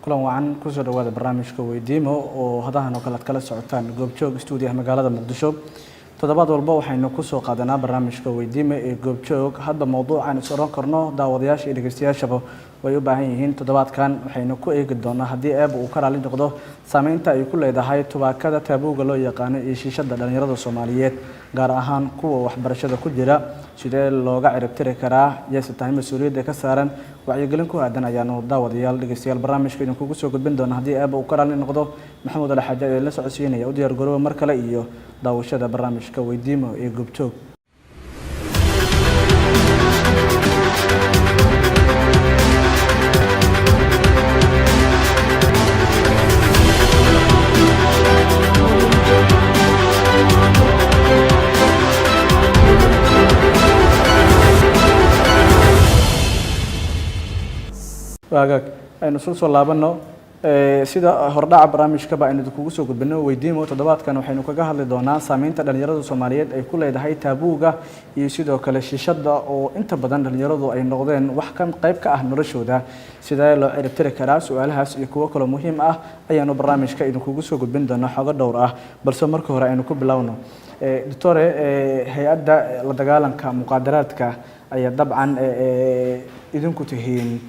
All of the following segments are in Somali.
kulan wacan ku soo dhawaada barnaamijka weydiimo oo hadahan oo kale aad kala socotaan goobjoog stuudiyaha magaalada Muqdisho toddobaad walba waxaynu ku soo qaadanaa barnaamijka weydiimo ee goobjoog hadda mowduucan is oran karno daawadayaasha iyo dhageystayaashaba way u baahan yihiin toddobaadkan waxaynu ku eegi doonaa haddii eeb uu ka raali noqdo saameynta ay ku leedahay tubaakada taabuuga loo yaqaano iyo shiishada dhalinyarada Soomaaliyeed gaar ahaan kuwa waxbarashada ku jira sidee looga ciribtiri karaa yeesa tahay mas'uuliyadda ka saaran wacyigelin ku aadan ayaanu daawadayaal dhageystayaal barnaamijka idinku soo gudbin doona haddii eeb uu ka raali noqdo Maxamuud Ali Xaaji ee la socodsiinaya u diyaar garooba mar kale iyo daawashada barnaamijka weydiimo ee goobjoog waagaag aynu soo laabano sida hordhaca barnaamijka ba aynu kugu soo gudbino weydiimo toddobaadkan waxaynu kaga hadli doonaa saameynta dhalinyarada Soomaaliyeed ay ku leedahay taabuuga iyo sidoo kale shiishada oo inta badan dhalinyaradu ay noqdeen wax kan qayb ka ah noloshooda sida loo ciribtiri karaa su'aalahaas iyo kuwa kale muhiim ah ayaanu barnaamijka idinku soo gudbin doonaa xogo dhowr ah balse marka hore aynu ku bilowno doctore hay'adda la dagaalanka muqaadaraadka ayaa dabcan idinku tihiin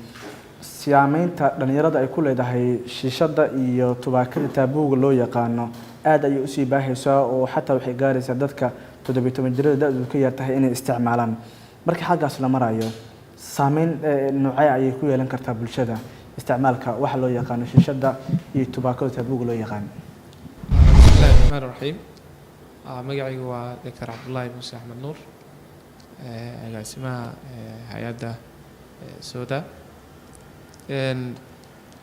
saameynta dhalinyarada ay ku leedahay shiishada iyo tubaakada taabuuga loo yaqaano aad ay u sii baahaysaa oo xataa waxay gaaraysaa dadka 17 jirada da'du ka yar tahay inay isticmaalaan marka xaggaas la marayo saameyn noocay ay ku yeelan kartaa bulshada isticmaalka waxa loo yaqaano shiishada iyo tubaakada taabuuga loo yaqaan Bismillahirrahmanirrahim magacaygu waa Dr. Cabdullaahi Muuse Axmed Nuur agaasimaha hay'adda Sooda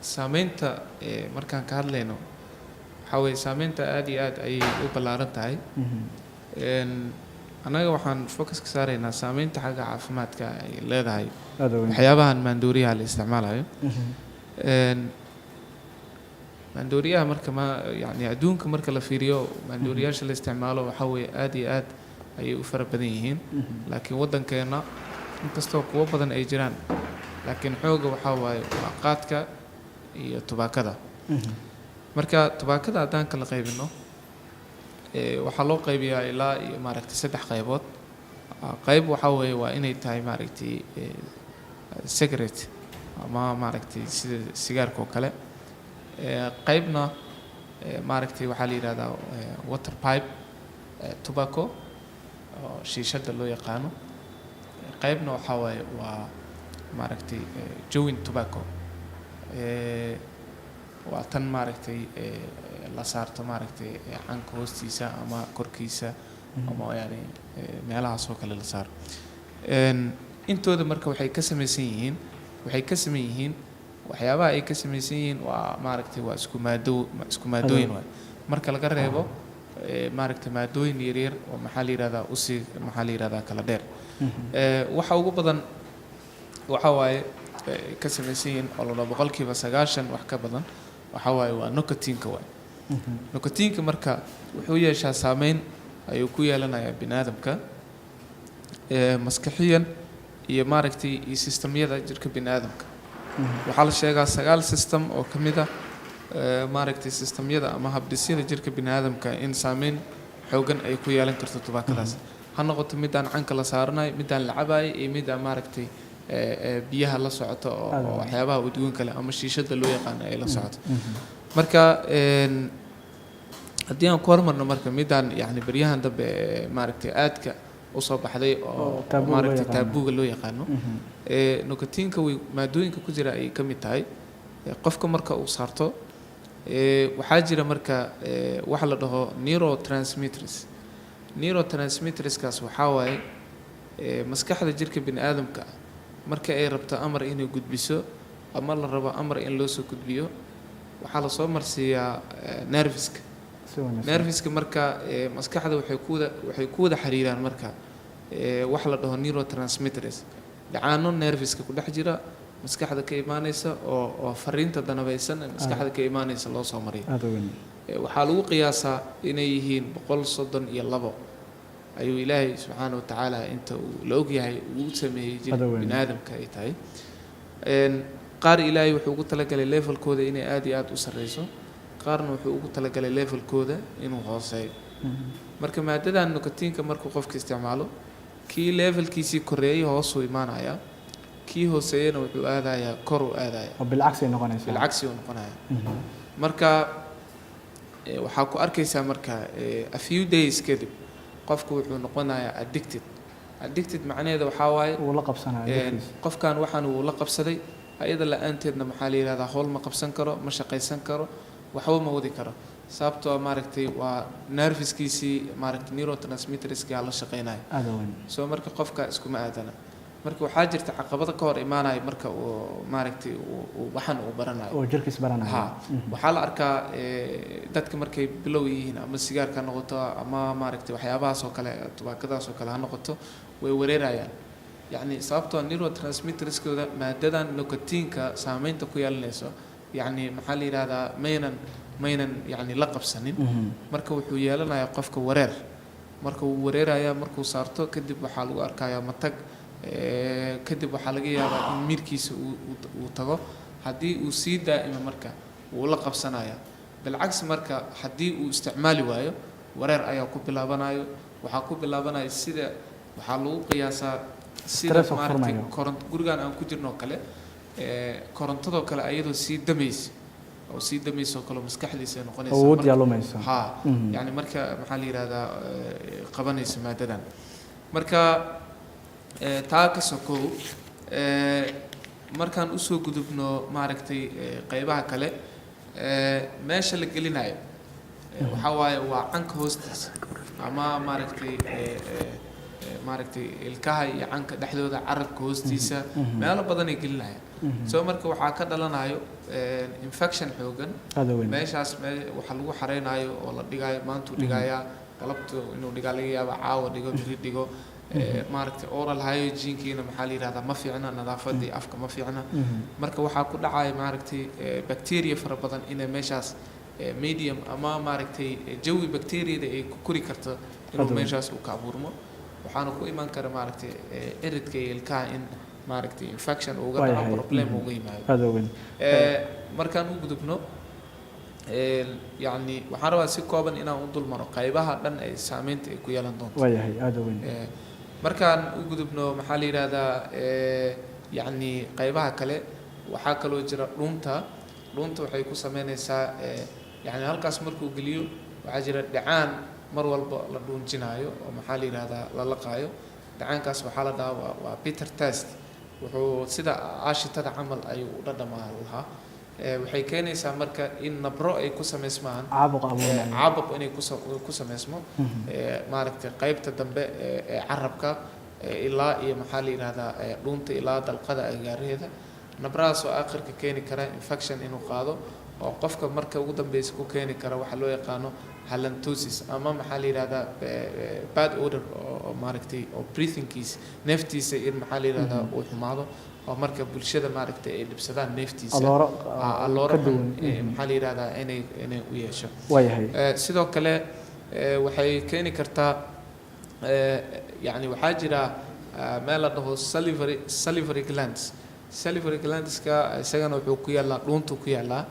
saameynta markaan ka hadlayno waxa weeye saameynta aad iyo aad ay u ballaaran tahay anaga waxaan focus ka saaraynaa saameynta xagga caafimaadka ay leedahay waxyaabahan maandooriyaha la isticmaalayo maandooriyaha marka yani adduunka marka la fiiriyo maandooriyaasha la isticmaalo waxa weeye aad iyo aad ayay u fara badan yihiin laakiin waddankeena inkastoo kuwo badan ay jiraan laakiin xooga waxa waaye waa qaadka iyo tubaakada marka tubaakada haddaan kala qaybino waxaa loo qaybiyaa ilaa iyo maaragtay 3 qaybood qayb waxa weeye waa inay tahay maaragtay cigarette ama maaragtay sida sigaarka oo kale qaybna maaragtay waxaa la yiraahdaa water pipe tobacco oo shiishada loo yaqaano qaybna waxa waaye waa maaragtay chewing tobacco waa tan maaragtay la saarto maaragtay canka hoostiisa ama korkiisa ama yani meelahaas oo kale la saaro intooda marka waxay ka samaysan yihiin waxyaabaha ay ka samaysan yihiin waa maaragtay waa isku maadooyin waay marka laga reebo maaragtay maadooyin yaryar oo maxaa la yiraahdaa kala dheer waxa ugu badan waxa waaye ka samaysan yihiin oo boqolkiiba 90 wax ka badan waxa waaye waa nicotine-ka waay nicotine-ka marka wuxuu yeeshaa saameyn ayuu ku yeelanayaa bini'aadamka maskaxiyan iyo maaragtay iyo systemyada jirka bini'aadamka waxaa la sheegaa 9 system oo ka mid ah maaragtay systemyada ama habdhisyada jirka bini'aadamka in saameyn xoogan ay ku yeelan karto tubaakadaas ha noqoto midaan canka la saaranayo midaan la cabayo iyo midaan maaragtay biyaha la socoto oo waxyaabaha udgoon kale ama shiishada loo yaqaan ay la socoto marka haddii aan ku hormarno marka midaan yani baryahan dambe maaragtay aadka u soo baxday oo maaragtay taabuuga loo yaqaano nicotine-ka maadooyinka ku jira ay ka mid tahay qofka marka uu saarto waxaa jira marka waxa la dhaho neurotransmitterskaas waxaa waaye maskaxda jirka bini'aadamka marka ay rabto amar inay gudbiso ama la rabo amar in loo soo gudbiyo waxaa la soo marsiiyaa nerviska marka maskaxda waxay ku wada xiriiraan marka wax la dhaho neurotransmitters dhacaano nerviska ku dhex jira maskaxda ka imaanaysa oo fariinta danabaysan maskaxda ka imaanaysa loo soo mariyo waxaa lagu qiyaasaa inay yihiin 132 ayuu ilaahay subxaanahu wa tacaala inta uu la ogyahay uu sameeyay jirka bini'aadamka ay tahay qaar ilaahay wuxuu ugu talagalay levelkooda inay aad iyo aad u sarreyso qaarna wuxuu ugu talagalay levelkooda inuu hooseeyo marka maadadan nicotinka markuu qofka isticmaalo kii levelkiisii koreeyay hoosuu imaanayaa kii hooseeyana wuxuu aadayaa kor u aadayaa oo bilcagsi ay noqonaysaa bilcagsi uu noqonayaa marka waxaa ku arkaysaa marka a few days kadib qofku wuxuu noqonayaa addicted macnaheeda waxaa waaye uu la qabsanayo qofkan waxaan uu la qabsaday ayada la-aanteedna maxaa la yidhahdaa howl ma qabsan karo ma shaqaysan karo waxba ma wadi karo sababtoo maaragtay waa nerviskiisii maaragtay neurotransmitterskii aa la shaqaynayo soo marka qofka iskuma aadana marka waxaa jirta caqabado ka hor imaanayo marka uu maaragtay waxaan uu baranayo oo jirkiis baranayo waxaa la arkaa dadka markay bilow yihiin ama sigaarka ha noqoto ama maaragtay waxyaabahaas oo kale tubaakadaas oo kale ha noqoto way wareerayaan yacni sababtoo neurotransmitterskooda maadadan nicotinka saameynta ku yeelanayso yacni maxaa la yidhahdaa maynan yacni la qabsanin marka wuxuu yeelanayaa qofka wareer marka wuu wareerayaa markuu saarto kadib waxaa lagu arkayaa matag kadib waxaa laga yaabaa in miirkiisa uu tago haddii uu sii daa'ima marka wuu la qabsanayaa bilcagsi marka haddii uu isticmaali waayo wareer ayaa ku bilaabanayo waxaa ku bilaabanaya sida waxaa lagu qiyaasaa sida maaragtay gurigan aan ku jirno kale korontadoo kale ayadoo sii damaysa oo sii damaysa oo kale maskaxdiisa noqonaysa awood yaalumaysa ha yani marka maxaa la yidhahdaa qabanaysa maadadan marka taa ka sokow markaan usoo gudubno maaragtay qaybaha kale meesha la gelinayo waxaa waaye waa canka hoostiisa ama maaragtay ilkaha iyo canka dhexdooda carabka hoostiisa meelo badan ay gelinayaan soo marka waxaa ka dhalanayo infection xoogan meeshaas waxa lagu xareynayo oo la dhigayo maantuu dhigayaa galabtu inuu dhigaa laga yaaba caawa dhigo biri dhigo maaragtay oral hygiene-kiina maxaa la yidhahdaa ma fiicna nadaafadii afka ma fiicna marka waxaa ku dhacaya maaragtay bacteria fara badan inay meeshaas medium ama maaragtay jawi bacteriada ay ku kori karto inuu meeshaas uu ka abuurmo waxaana ku iman kara maaragtay eridka iyo ilkaha in maaragtay infection uga dhaco problem uga yimaado markaan u gudubno yacni waxaan rabaa si kooban inaan u dulmaro qaybaha dhan ay saameynta ay ku yeelan doonto waayahay aada weyn markaan u gudubno maxaa la yidhahdaa yacni qaybaha kale waxaa kaloo jira dhuunta waxay ku sameynaysaa yacni halkaas markuu geliyo waxaa jira dhacaan mar walba la dhuunjinaayo oo maxaa la yidhahdaa la laqaayo dhacaankaas waxaa la dhahaa waa bitter taste wuxuu sida aashitada camal ayuu u dhadhamaa lahaa waxay keenaysaa marka in nabro ay ku samaysmaan caabuq inay ku samaysmo maaragtay qaybta dambe ee carabka ilaa iyo maxaa la yidhahdaa dhuunta ilaa dalqada agaaraheeda nabrahaas oo aakhirka keeni kara infection inuu qaado oo qofka marka ugu dambeysa ku keeni kara waxaa loo yaqaano halantosis ama maxaa la yidhahdaa bad odor oo maaragtay oo breathingkiisa neeftiisa in maxaa la yidhahdaa uu xumaado oo marka bulshada maaragtay ay dhibsadaan neeftiisa allooro xun maxaa la yidhahdaa inay u yeesho sidoo kale waxay keeni kartaa yacni waxaa jira meel la dhaho salivary glandska isagana wuxuu ku yaallaa dhuuntu ku yaallaa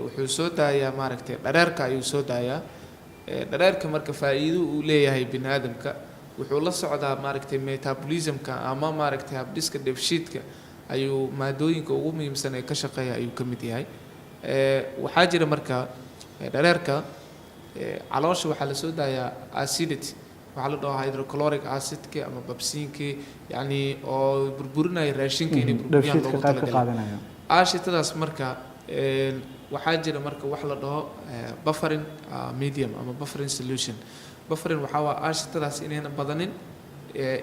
wuxuu soo daayaa maaragtay dhareerka ayuu soo daayaa dhareerka marka faa'iido uu leeyahay bini aadamka wuxuu la socdaa maaragtay metabolismka ama maaragtay habdhiska dheefshiidka ayuu maadooyinka ugu muhiimsan ee ka shaqeeya ayuu ka mid yahay waxaa jira marka dhareerka caloosha waxaa la soo daayaa acidity waxaa la dhahaa hydrochloric acidki ama babsiinkii yacni oo burburinaya raashinka inay burburiyaan loogu talagalay aashitadaas marka waxaa jira marka wax la dhaho buffering medium ama buffering solution buffering waxaa waa aashitadaas inayna badanin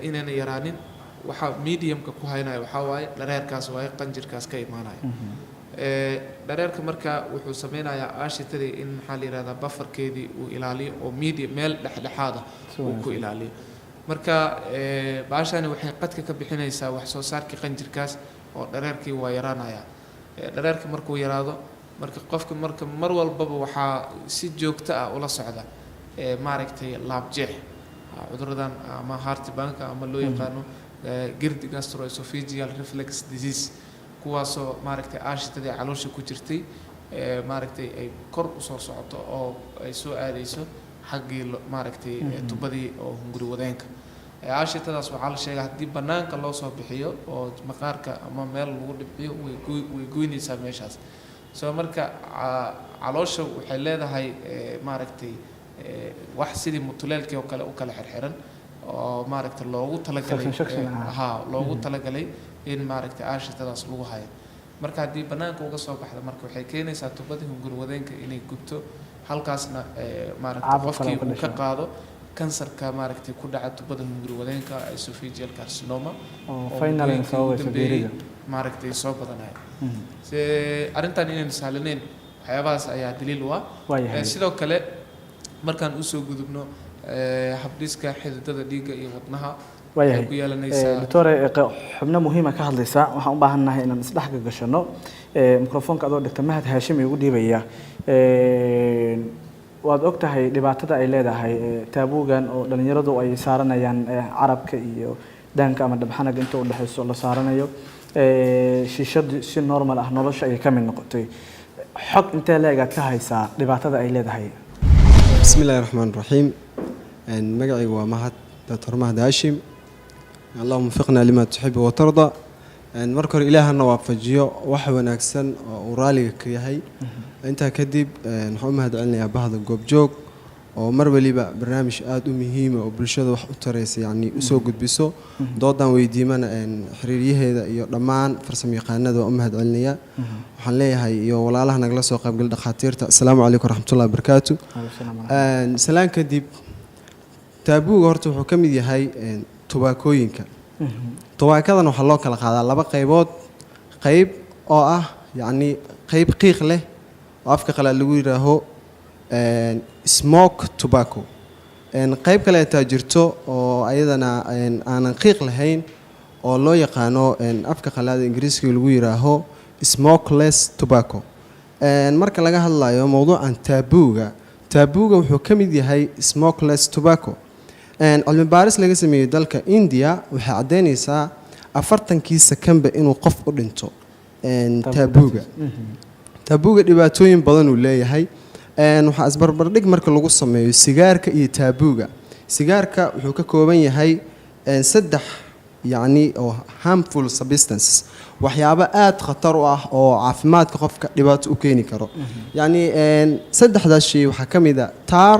inayna yaraanin waxaa mediumka ku haynaya waxaa waaye dhareerkaas waaye qanjirkaas ka imaanaya dhareerka marka wuxuu sameynayaa aashitadii in maxaa la yidhahdaa bufferkeedii uu ilaaliyo oo medium meel dhexdhexaada uu ku ilaaliyo marka baashani waxay qadka ka bixinaysaa wax soo saarkii qanjirkaas oo dhareerkii waa yaraanaya dhareerka markuu yaraado marka qofka marka mar walbaba waxaa si joogto ah ula socda maaragtay laabjeex cuduradan ama heartbanka ama loo yaqaano girdi gastroesophageal reflux disease kuwaasoo maaragtay aashitadii caloosha ku jirtay maaragtay ay kor u soo socoto oo ay soo aadayso xaggii maaragtay tubadii oo hunguri wadeenka aashitadaas waxaa la sheegaa haddii bannaanka loo soo bixiyo oo maqaarka ama meel lagu dhibciyo way goynaysaa meeshaas soo marka caloosha waxay leedahay maaragtay wax sidii mutuleelkii oo kale u kala xirxiran oo maaragtay loogu talagalay in maaragtay aashitadaas lagu hayo marka haddii bannaanka uga soo baxda marka waxay keenaysaa tubadii hunguri wadeenka inay gubto halkaasna maaragtay qofkii uu ka qaado kansarka maaragtay ku dhaca tubada hunguri wadeenka esophageal carcinoma oo finally maaragtay soo badanaya arrintan inaynu sahlaneyn waxyaabahaas ayaa daliil u ah sidoo kale markaan usoo gudubno habdhiska xididada dhiigga iyo wadnaha waxay ku yeelanaysaa doctore xubno muhiim ah ka hadlaysa waxaan u baahanahay inaan isdhex gashano mikrofoonka adoo dhigta Mahad Haashim ugu dhiibaya waad ogtahay dhibaatada ay leedahay taabuugan oo dhalinyaradu ay saaranayaan carabka iyo daanka ama dhabxanaga inta u dhaxayso la saaranayo shishadu si normal ah nolosha ay ka mid noqotay xog intee leegaad ka haysaa dhibaatada ay leedahay bismillahir rahmanir rahiim magacaygu waa Mahad Dr. Mahad Haashim اللهم وفقنا لما تحب وترضى marka hore ilaahana waafajiyo wax wanaagsan oo raaliga ka yahay inta kadib waxaan u mahadcelinayaa bahda goobjoog oo mar waliba barnaamij aad u muhiim ah oo bulshada wax u taraysa yani u soo gudbiso doodan weydiimana xiriiriyaheeda iyo dhammaan farsamayaqaanada oo u mahadcelinayaa waxaan leeyahay iyo walaalaha nagala soo qayb gal dhaqaatiirta assalaamu calaykum waraxmatullaahi wabarakaatu salaan kadib taabuuga horta wuxuu ka mid yahay tubaakooyinka tubaakadan waxaa loo kala qaadaa laba qaybood qayb oo ah yani qayb qiiq leh oo afka qalaad lagu yiraaho smoke tobacco qayb kale taa jirto oo ayadana aanan qiiq lahayn oo loo yaqaano afka qalaad ingiriiska lagu yiraaho smokeless tobacco marka laga hadlayo mowduucan taabuuga wuxuu ka mid yahay smokeless tobacco cilmi baaris laga sameeyay dalka India waxay cadeynaysaa 40 sakanba inuu qof u dhinto taabuuga dhibaatooyin badan uu leeyahay waxa isbarbar dhig marka lagu sameeyo sigaarka iyo taabuuga sigaarka wuxuu ka kooban yahay saddex yani oo harmful substances waxyaabo aad khatar u ah oo caafimaadka qofka dhibaato u keeni karo yani saddexdaas shay waxa kamid ah tar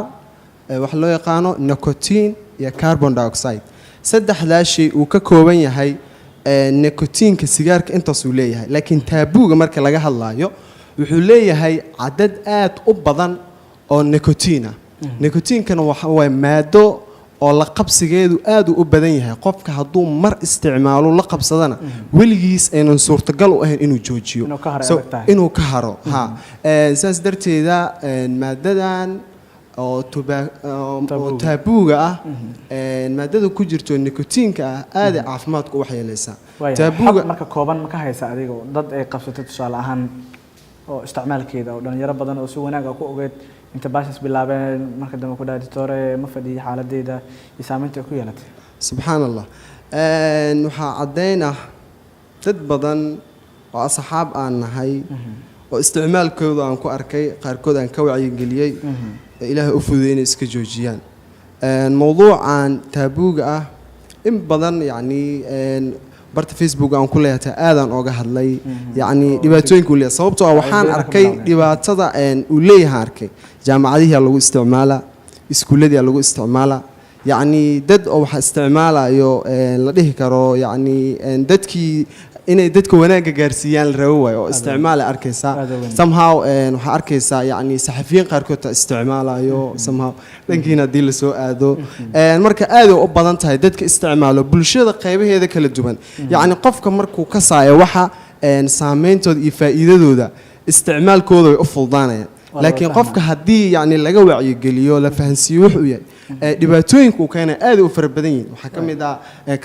wax loo yaqaano nicotine iyo carbon dioxide saddexdaas shay uu ka kooban yahay nicotine-ka sigaarka intaas uu leeyahay laakiin taabuuga marka laga hadlayo wuxuu leeyahay cadad aad u badan oo nicotine ah nicotine-kana waa maado oo la qabsigeedu aad u badan yahay qofka hadduu mar isticmaalo la qabsadana weligiis aynan suurtagal u ahayn inuu joojiyo inuu ka haro saas darteeda maadadan oo taabuuga ah maadada ku jirto nicotine-ka ah aad ay caafimaadku u waxyeelaysaa taabuuga marka kooban ma ka haysa adiga dad ay qabsatay tusaale ahaan oo isticmaalkeeda oo dhalinyaro badan oo si wanaag ah ku ogeed inta baashas bilaabeen marka dambe ku dhaadhi toore ma fadhiyo xaaladeeda iyo saameynta ay ku yeelatay subxaanallah waxaa caddeynah dad badan oo asxaab aan nahay oo isticmaalkooda aan ku arkay qaarkood aan ka wacyigeliyey ilaahay u fududeeyay inay iska joojiyaan mowduucan taabuuga ah in badan yani barta Facebook aan ku leeyahay aadan ooga hadlay yani dhibaatooyinka uu leeyahay sababtoo ah waxaan arkay dhibaatada uu leeyahay arkay jaamacadaha lagu isticmaala iskuuladii lagu isticmaala yani dad oo waxa isticmaalayo la dhihi karo yani dadkii inay dadka wanaaga gaarsiiyaan la rabo way oo isticmaal arkaysa somehow waxa arkaysa yani saxafiyiin qaarkood isticmaalayo somehow dhankiina dil la soo aado marka aad u badan tahay dadka isticmaalo bulshada qaybaheeda kala duwan yani qofka markuu ka saayo waxa saameyntooda iyo faa'iidadooda isticmaalkooda way u fududaanayaan laakiin qofka hadii yani laga wacyigeliyo la fahansiyo wuxuu yahay dhibaatooyinka uu keenay aad u fara badan yihiin waxa kamid ah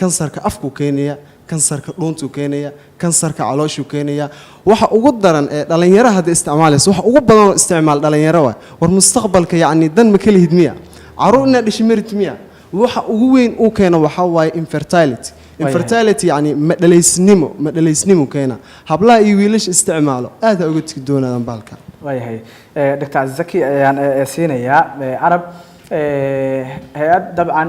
kansarka afku keenaya kansarka dhuuntu keenaya kansarka calooshu keenaya waxa ugu daran ee dhalinyarada hadda isticmaalayso waxa ugu badan oo isticmaal dhalinyaro war mustaqbalka yani dan ma kala hidmiya caruurna dhishmerit miya waxa ugu weyn uu keeno waxa waaye infertility infertility yani ma dhalaysnimo keena hablaha iyo wiilasha isticmaalo aad uga tagi doonaan baalka waayahay dr zaki ayaan siinayaa carab hay-ad dabcan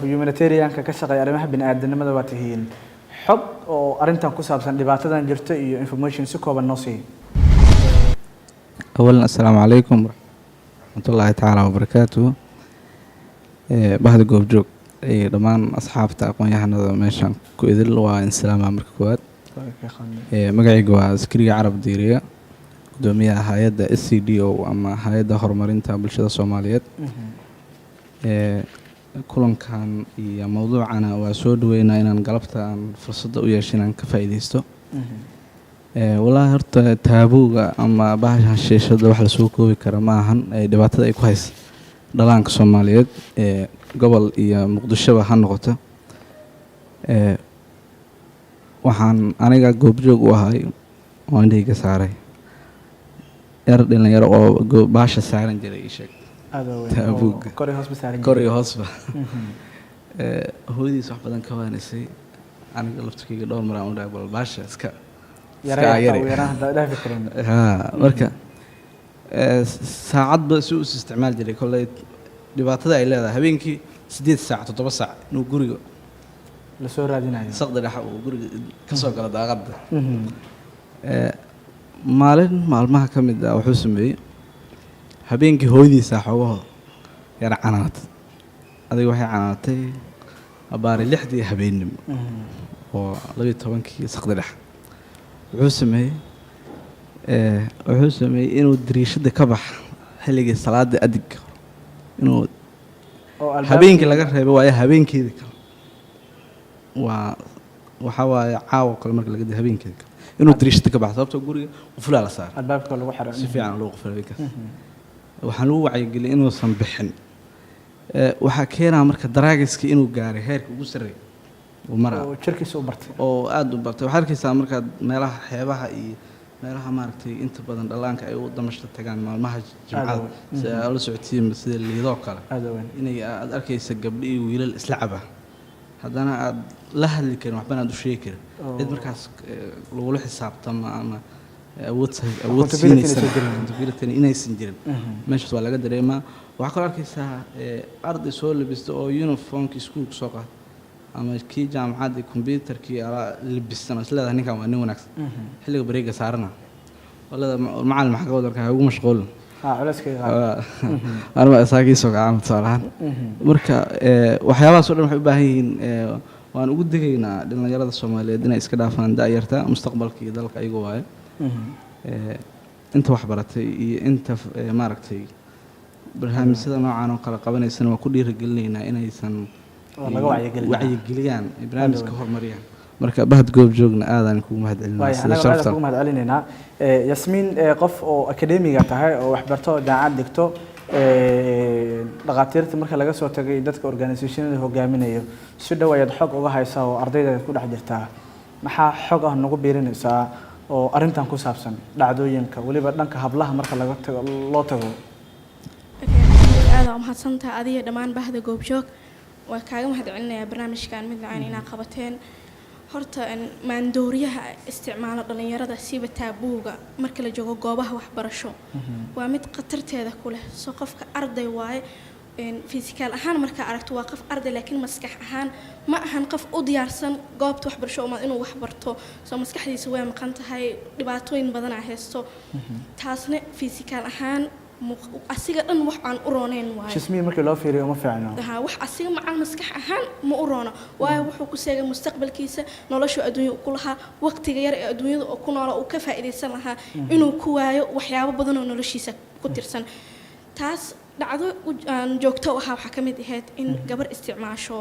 humanitarianka ka shaqeeya arrimaha bini'aadanimada waa tihiin xog oo arrintan ku saabsan dhibaatadan jirta iyo information si kooban noo siiya أولا السلام عليكم ورحمة الله تعالى وبركاته بهذا جوب جوك دمان أصحاب تأقون يحنا ماشان كويدل وإن سلام أمريكا كواد مقعي جوا سكري عرب ديريا دوميا هايدا SCDO أما هايدا هرمارين تابلشة الصوماليات كلهم كان موضوع أنا وسود وين أنا انقلبت عن فرصة وياشين عن كفايديستو والله هرت تابوغا أما باش هالشيء ده واحد سوقه وكرماهن دبعت ذا كويس دلانك الصوماليات قبل مقدشة وهالنقطة وحن أنا جا جوبجوج وهاي وعندي كسارة يرد لنا يرى باش سعرن جري شيء تابوغ كوري هوسبا هو دي صحبة كوانسي أنا قلت كي دور مرة عند أبو باش سكا marka saacad ba soo isticmaal jiray kulay dhibaatada ay leedahay habeenkii 8 saac 7 saac inuu guriga la soo raadinayo saqda dhaxa uu guriga ka soo gala daaqada maalin maalmaha kamid ah wuxuu sameeyay habeenkii hooyadiisa xogaho yar canaad adiga waxay canaatay abaari 6 habeenimo oo 12kii saqda dhaxa wuxuu sameeyay inuu dariishada ka bax xilligii salaada adig inuu habeenkii laga reebo waayo habeenkeeda kale waxa waaye caawa kale marka laga diyo habeenkeeda kale inuu dariishada ka bax sababtoo guriga qufla la saar albaabka lagu xiro si fiican loo quflay ka waxaan lagu wacyigeliyay inuusan bixin waxaa keenaa marka daraagiska inuu gaaray heerka ugu sarreeya oo jirkiisa u bartay oo aad u bartay waxa arkaysaa marka meelaha xeebaha iyo meelaha maaragtay inta badan dhalaanka ay u damashta tagaan maalmaha jimcada si ay la socotiin sida liidoo kale inay aad arkaysa gabdho iyo wiilal isla caba haddana aad la hadli karin waxbana aad u sheegi karin cid markaas lagula xisaabtama ama awood inaysan jirin meeshaas waa laga dareemaa waxaa kaloo arkaysaa arday soo labista oo uniformkii iskuulka soo qaata ama kii jaamacadda computerkii ala libisana isleedahay ninkan waa nin wanaagsan xilliga bareega saarana walada macallin maxaa ka wadarkaa ugu mashquul arma isaagii soo gacan salahan marka waxyaabahaas oo dhan waxay u baahan yihiin waan ugu digaynaa dhalinyarada Soomaaliyeed inay iska dhaafaan daayarta mustaqbalkii dalka ayagu waaye inta wax baratay iyo inta maaragtay barnaamijyada noocan oo kala qabanaysan waa ku dhiirigelinaynaa inaysan wacyigeliyaan barnaamijka horumariyaan marka bahad goob joogna aadaan kugu mahadcelinaynaa Yasmiin qof oo akademiga tahay oo wax barto jaamacad dhigto dhaqaatiirta marka laga soo tagay dadka organisationada hogaaminayo si dhow ayaad xog uga haysaa oo ardayda ku dhex jirtaa maxaa xog ah nagu biirinaysaa oo arrintan ku saabsan dhacdooyinka waliba dhanka hablaha marka laga tago loo tago aad u mahadsantahay adiga dhammaan bahda goob joog waa kaaga mahadcelinayaa barnaamijkan mid la'aan inaa qabateen horta maandooriyaha isticmaalo dhalinyarada siba taabuuga marka la joogo goobaha waxbarasho waa mid khatarteeda ku leh soo qofka arday waaye physical ahaan marka aragto waa qof arday laakiin maskax ahaan ma ahan qof u diyaarsan goobta waxbarasho oo inuu wax barto soo maskaxdiisa way maqan tahay dhibaatooyin badan ah haysto taasna physical ahaan asiga dhan wax aan u roonayn waayo jismiin markii loo fiiriyo ma fiicno wax asiga macaan maskax ahaan ma u roona waayo wuxuu ku seegay mustaqbalkiisa nolosha adduunyo ku lahaa waqtiga yar ee adduunyada oo ku nool oo ka faa'iideysan lahaa inuu ku waayo waxyaabo badan oo noloshiisa ku tirsan taas dhacdo aan joogto waxa ka mid ahayd in gabar isticmaasho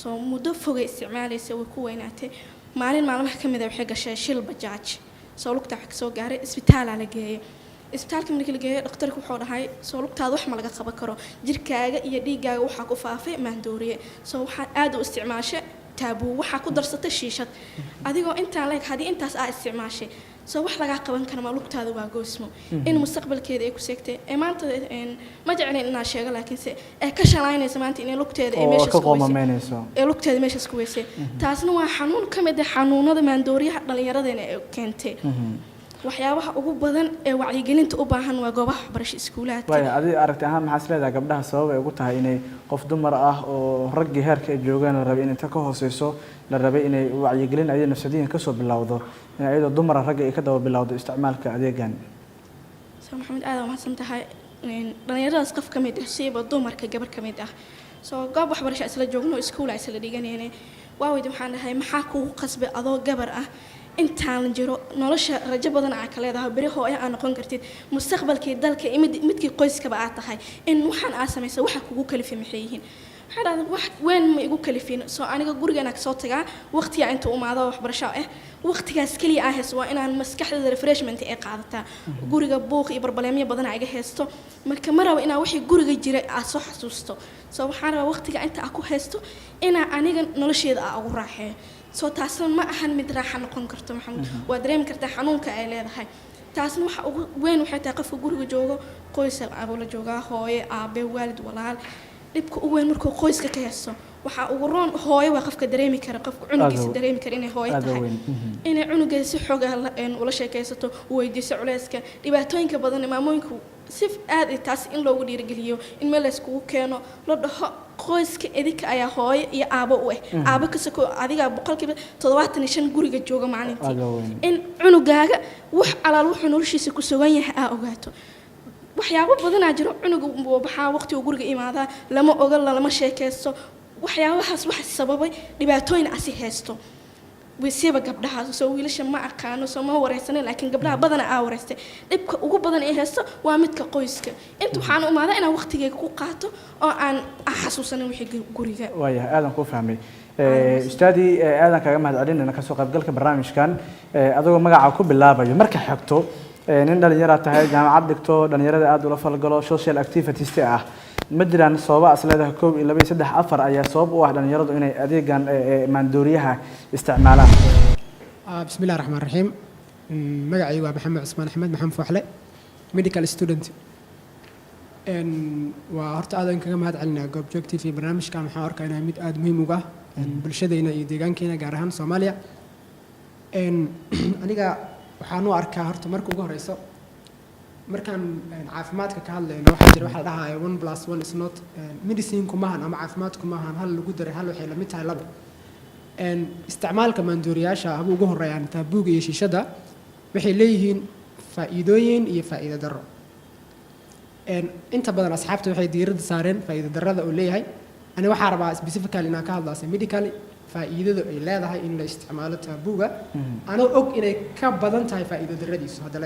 soo muddo fogay isticmaalaysa way ku weynaatay maalmaha ka mid ah waxay gashay shil bajaaj soo lugta wax ka soo gaaray isbitaal la geeyay isbitaalka markii la geeyay dhakhtarku wuxuu dhahay soo lugtaada wax ma laga qaban karo jirkaaga iyo dhiigaaga waxa ku faafay maandooriye soo waxa aad u isticmaashay taabuu waxaa ku darsatay shiishad adigoo intaan leeg haddii intaas aa isticmaashay soo wax lagaa qaban kara ma lugtaada waa goosmo in mustaqbalkeeda ay ku seegtay ee maanta ma jeclayn inaan sheego laakiinse ee ka shalaynaysa maanta inay lugteeda ay meesha ku weysay ee lugteeda meesha ku weysay taasna waa xanuun ka mid ah xanuunada maandooriyaha dhalinyaradena ay keentay waxyaabaha ugu badan ee wacyigelinta u baahan waa goobaha waxbarasho iskuulaadka way adi aragti ahaan maxaa isleedahay gabdhaha sabab ay ugu tahay inay qof dumar ah oo raggii heerka ay joogaan la rabay in inta ka hooseyso la rabay inay wacyigelin ayay nafsadiyan kasoo bilowdo in ayadoo dumara ragga ay ka daba bilowdo isticmaalka adeegan soo maxamed aad mahadsan tahay dhalinyaradaas qof ka mid ah siiba dumarka gabar ka mid ah soo goob waxbarasho isla joogno iskuul isla dhiganayna waawid waxaan dhahay maxaa kugu qasbay adoo gabar ah intaan jiro nolosha rajo badan aa ka leedahay bari hooyo aa noqon kartid mustaqbalkii dalka midkii qoyskaba aa tahay in waxaan aa samaysa waxa kugu kalifay maxay yihiin waxaa dhahday wax weyn ma igu kalifin soo aniga gurigeena kasoo tagaa waqtiga inta umaado waxbarasho ah waqtigaas kaliya aa hayso waa inaan maskaxdeeda refreshment ay qaadataa guriga buuq iyo barbaleemyo badan aa iga haysto marka ma rabo inaa wixii guriga jiray aa soo xasuusto soo waxaan rabaa waqtiga inta aa ku haysto inaa aniga nolosheeda aa ugu raaxeeyo soo taasna ma ahan mid raaxa noqon karto maxamed waa dareemi kartaa xanuunka ay leedahay taasna waxa ugu weyn waxay tahay qofka guriga joogo qoys la joogaa hooyo aabe waalid walaal dhibka ugu weyn markuu qoyska ka haysto waxa ugu roon hooyo waa qofka dareemi kara qofka cunugiisa dareemi kara inay hooyo tahay inay cunugeeda si xoog ah ula sheekaysato weydiiso culeyska dhibaatooyinka badan maamooyinku si aad taas in loogu dhiirigeliyo in meel la iskugu keeno la dhaho qoyska idinka ayaa hooyo iyo aabo u ah aabo kasoo adiga boqolkiiba 75 guriga jooga maalintii in cunugaaga wax alaal wuxuu noloshiisa ku sugan yahay aa ogaato waxyaabo badan aa jiro cunuga waxaa waqti uu guriga imaadaa lama oga lama sheekaysto waxyaabahaas wax sababay dhibaatooyin asi haysto wisiba gabdhaha soo wiilasha ma aqaano soo ma wareysanay laakiin gabdhaha badan aa wareystay dhibka ugu badan ee haysto waa midka qoyska inta waxaan u imaadaa inaan waqtigeyga ku qaato oo aan xasuusanin wixii guriga waayahay aadan ku fahmay ustaadi aadan kaga mahad celinayna kasoo qaybgalka barnaamijkan adagoo magaca ku bilaabayo marka xigto nin dhalinyaro tahay jaamacad dhigto dhalinyarada aad ula falgalo social activist ah ma jiraan sababa asleedaha 1 2 3 4 ayaa sabab u ah dhalinyaradu inay adeegan maandooriyaha isticmaalaan bismillaah raxmaan raxiim magacaygu waa maxamed cusmaan axmed maxamed fooxle medical student waa horta aadan kaga mahad celinaa goobjoog TV barnaamijkan waxaan arkaa inay mid aad muhiim uga bulshadeena iyo deegaankeena gaar ahaan Soomaaliya aniga waxaan u arkaa horta marka ugu horeyso markaan caafimaadka ka hadlayno waxa jira waxa la dhahayo 1+1 is not medicine kumahan ama caafimaadku maahan hal lagu daray hal waxay la mid tahay laba isticmaalka maandooriyaasha haba ugu horeeyaan taabuuga iyo shiishada waxay leeyihiin faa'iidooyin iyo faa'iido darro inta badan asxaabta waxay diiradda saareen faa'iido darrada uu leeyahay ani waxaan rabaa specifically inaan ka hadlaase medically faa'iidada ay leedahay in la isticmaalo taabuuga anoo og inay ka badan tahay faa'iido darradiisu hadda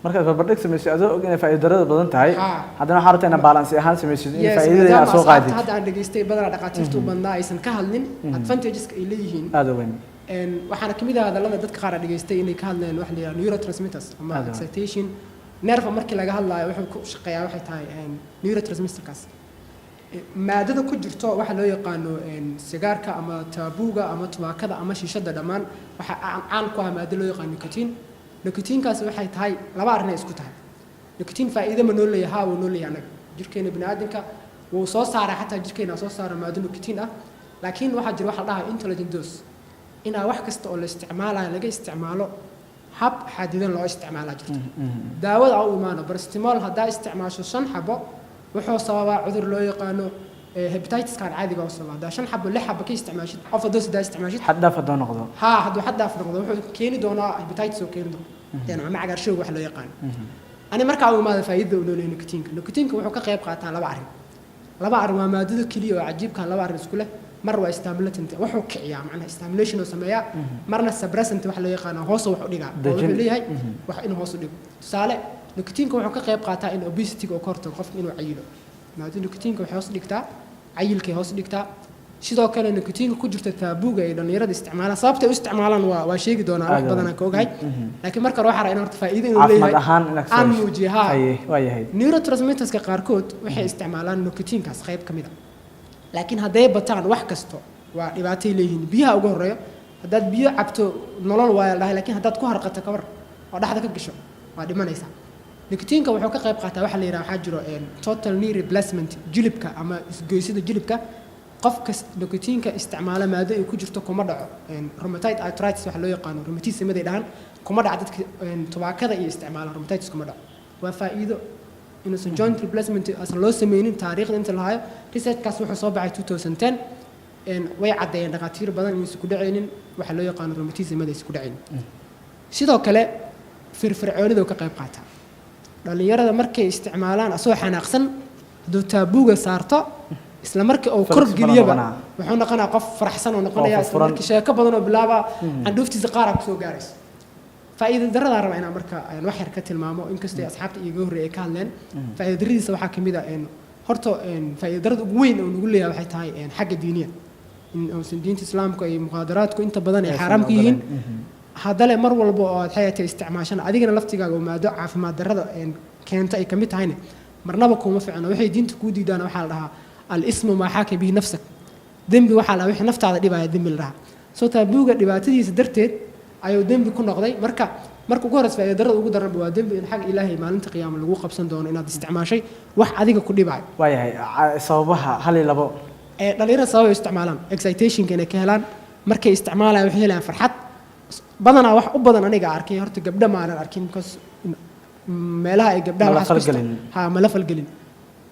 marka barbardhig sameysay adoo og inay faa'iido darrada badan tahay haddana waxaa rabtaa inaa balance ahaan samaysid in faa'iidada aad soo qaadid hadda aan dhageystay badanaa dhaqaatiirtu badnaa aysan ka hadlin advantageska ay leeyihiin aad u weyn waxaana ka mid ah hadallada dadka qaar dhageystay inay ka hadleen wax la yidhaha neurotransmitters ama excitation nerve markii laga hadlaayo wuxuu ku shaqeeyaa waxay tahay neurotransmitterkaas maadada ku jirto waxa loo yaqaano sigaarka ama taabuuga ama tubaakada ama shiishada dhammaan waxa caan ku ah maado loo yaqaano nicotine nicotine-kaas waxay tahay laba arrin ay isku tahay nicotine faa'iido ma noo leeyahay haa wuu noo leeyahay anaga jirkeena bini'aadamka wuu soo saaraa xataa jirkeena soo saara maado nicotine ah laakiin waxaa jira waxa la dhahayo intelligent dose inaa wax kasta oo la isticmaalayo laga isticmaalo hab xadidan loo isticmaalaa jirto daawada u imaano paracetamol haddaa isticmaasho 5 xabo wuxuu sababaa cudur loo yaqaano hepatitis kan caadiga oo sababa 5 xabo 6 xabo ka isticmaashid overdose daa isticmaashid xad dhaaf hadoo noqdo hadduu xad dhaaf noqdo wuxuu keeni doonaa hepatitis oo keeni doona ama cagaarshow wax loo yaqaan ani markaa u imaado faa'iidada uu leeyahay nicotine wuxuu ka qayb qaataa laba arrin waa maadada kaliya oo cajiibka laba arrin isku leh mar waa stimulant wuxuu kiciyaa macnaha stimulation oo sameeyaa marna suppressant wax loo yaqaan hoos wax u dhigaa wuxuu leeyahay wax inuu hoos u dhigo tusaale nicotine wuxuu ka qayb qaataa in obesity oo korto qofka inuu cayilo maadada nicotine waxay hoos dhigtaa cayilkay hoos dhigtaa sidoo kale nicotine ku jirta taabuuga ay dhalinyarada isticmaalaan sababta ay u isticmaalaan waa sheegi doonaa wax badan aan ka ogahay laakiin marka waxa ra in horta faa'iido inuu leeyahay aan muujiyaa waayahay neurotransmitterska qaarkood waxay isticmaalaan nicotine-kaas qayb kamid ah laakiin hadday bataan wax kasto waa dhibaatay leeyihiin biyaha ugu horeeyo haddaad biyo cabto nolol waa la dhahay laakiin haddaad ku harqato ka war oo dhaxda ka gasho waa dhimanaysaa nikotiinka wuxuu ka qayb qaataa waxa la yidhaha waxaa jiro total knee replacement jilibka ama isgoysida jilibka qofka nikotiinka isticmaala maado ay ku jirto kuma dhaco rheumatoid arthritis waxa loo yaqaano rheumatism ay dhahaan kuma dhaco dadka tubaakada iyo isticmaala rheumatitis kuma dhaco waa faa'iido inuusan joint replacement asan loo sameynin taariikhda inta la hayo researchkaas wuxuu soo baxay 2010 way caddeeyeen dhakhaatiir badan inaysan ku dhacaynin waxa loo yaqaano rheumatism ay isku dhacaynin sidoo kale firfircoonida uu ka qayb qaataa dhalinyarada markay isticmaalaan asoo xanaaqsan hadduu taabuuga saarto isla markii uu kor geliyaba wuxuu noqonayaa qof faraxsan oo noqonaya isla markii sheeko badan oo bilaaba candhuuftiisa qaar ku soo gaaraysa faa'iido darrada raba inaan marka wax yar ka tilmaamo inkastoo asxaabta iyaga horreeyay ka hadleen faa'iido darradiisa waxaa ka mid ah horta faa'iido darrada ugu weyn oo nagu leeyahay waxay tahay xagga diiniya in diinta islaamka iyo muqaadaraadku inta badan ay xaraam ku yihiin haddale mar walba oo aad xayatay isticmaashan adigana laftigaaga maado caafimaad darrada keenta ay ka mid tahayna marnaba kuma fiicna waxay diinta kuu diidaan waxaa la dhahaa al-ismu maa xaaka bihi nafsak dembi waxaa la wixii naftaada dhibaya dembi la dhahaa soo taabuuga dhibaatadiisa darteed ayuu dembi ku noqday marka ugu horreys faa'iido darrada ugu daranba waa dembi in xag ilaahay maalinta qiyaama lagu qabsan doono inaad isticmaashay wax adiga ku dhibayo waayahay sababaha hal iyo labo dhalinyarada sabab ay isticmaalaan excitationka inay ka helaan markay isticmaalayaan waxay helayaan farxad badanaa wax u badan aniga arkay horta gabdha maanan arkin because meelaha ay gabdhaha ma la falgelin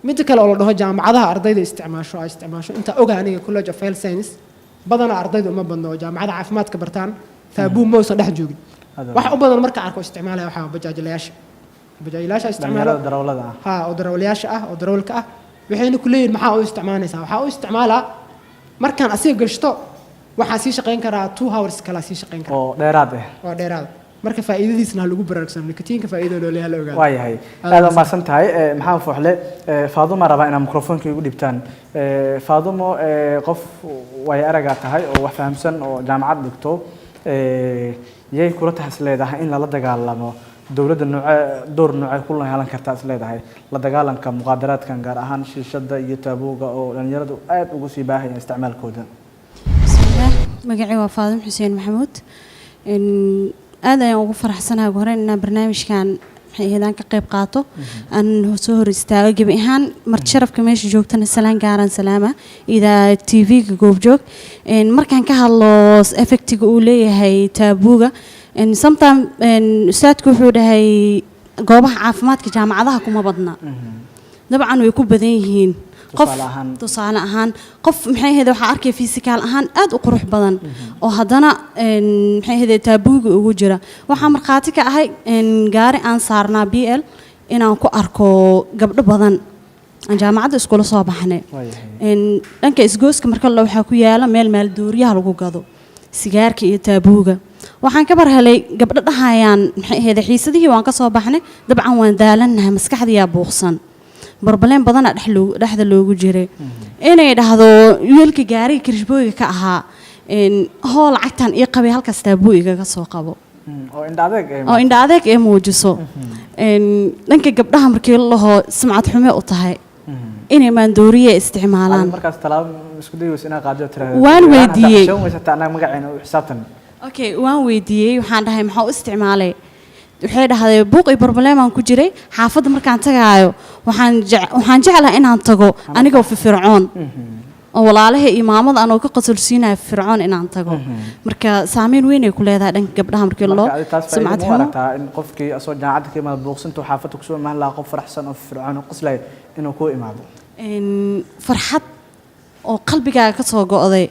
midda kale oo la dhaho jaamacadaha ardayda isticmaasho inta oga aniga college of health science badanaa ardayda uma badno oo jaamacada caafimaadka bartaan taabuu ma uusan dhex joogin wax u badan marka arko isticmaalaya waxaa bajaajilayaasha isticmaala darawlada oo darawlayaasha oo darawalka ah waxayna ku leeyihiin maxaa u isticmaalaysaa waxaa u isticmaalaa markaan asiga gashto waxaa sii shaqayn karaa 2 hours kala sii shaqayn karaa oo dheeraad marka faa'iidadiisna lagu baraarugsan nikotiinka faa'iido loo leeyahay la ogaado waayahay aad u maasan tahay maxaan fuuxle Faadumo rabaa inaan mikrofoonka igu dhibtaan Faadumo qof way araga tahay oo wax fahamsan oo jaamacad dhigto yay kula taxas leedahay in la dagaalamo dawladda door nooc ku yeelan karta is leedahay la dagaalanka muqaadaraadkan gaar ahaan shiishada iyo taabuuga oo dhalinyaradu aad ugu sii baahayaan isticmaalkooda magacay waa Faadumo Xuseen Maxamuud aad ayaan ugu faraxsanahay horeen inaan barnaamijkan hay'adahan ka qayb qaato aan soo hor istaago gabi ahaan marti sharafka meesha joogtana salaan gaaran salaama ida TV-ga goobjoog markaan ka hadlo effectiga uu leeyahay taabuuga sometimes ustaadku wuxuu dhahay goobaha caafimaadka jaamacadaha kuma badna dabcan way ku badan yihiin qof tusaale ahaan qof maxay ahayd waxa arkay physical ahaan aad u qurux badan oo haddana maxay ahayd taabuuga ugu jira waxa marxaati ka ahay gaari aan saarnaa BL inaan ku arko gabdho badan aan jaamacadda iskula soo baxnay dhanka isgooska marka la waxa ku yaala meel duuriyaha lagu gado sigaarka iyo taabuuga waxaan ka bar helay gabdho dhahayaan maxay ahayd xiisadihii waan ka soo baxnay dabcan waan daalanahay maskaxdiya buuqsan barbaleen badan dhexda loogu jiray inay dhahdo wiilka gaariga kirishbooyga ka ahaa hool cagtan iyo qabay halkaas taabuuga ka soo qabo oo indha adeeg ee muujiso dhanka gabdhaha markii la laho sumcad xume u tahay inay maandooriye isticmaalaan markaas talaabo isku dayayso inaa qaado tiraahdo waan weydiiyey okay waan weydiiyey waxaan dhahay maxaa u isticmaalay waxay dhahdeen buuq iyo problem aan ku jiray xaafadda markaan tagaayo waxaan jeclahay inaan tago anigoo firfircoon oo walaalaha iyo maamada anoo ka qasulsiinayo firfircoon inaan tago marka saameyn weyn ay ku leedahay dhanka gabdhaha markii loo sumcad xumo in qofkii asoo jaamacadda ka imaado buuqsanto xaafadda ku soo imaan lahaa qof faraxsan oo firfircoon oo qoslay inuu ku imaado farxad oo qalbigaaga ka soo go'day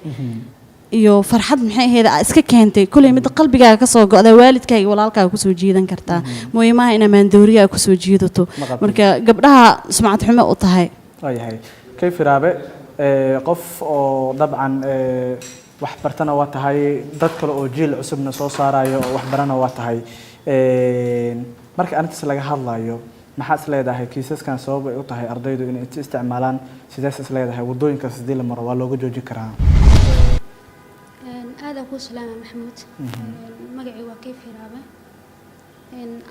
iyo farxad maxay ahayd iska keentay kulay mid qalbigaaga ka soo go'day waalidkaaga walaalkaaga ku soo jiidan kartaa mooymaha in maandooriya ku soo jiidato marka gabdhaha sumcad xumo u tahay waayahay kayf raabe qof oo dabcan wax bartana waa tahay dad kale oo jiil cusubna soo saarayo oo wax barana waa tahay marka arintaas laga hadlayo maxaa is leedahay kiisaskan sabab ay u tahay ardaydu inay isticmaalaan sidaas is leedahay wadooyinkaas sidii la maro waa looga joojin karaa aada ku salaama maxamuud magacii waa kayf hiraabe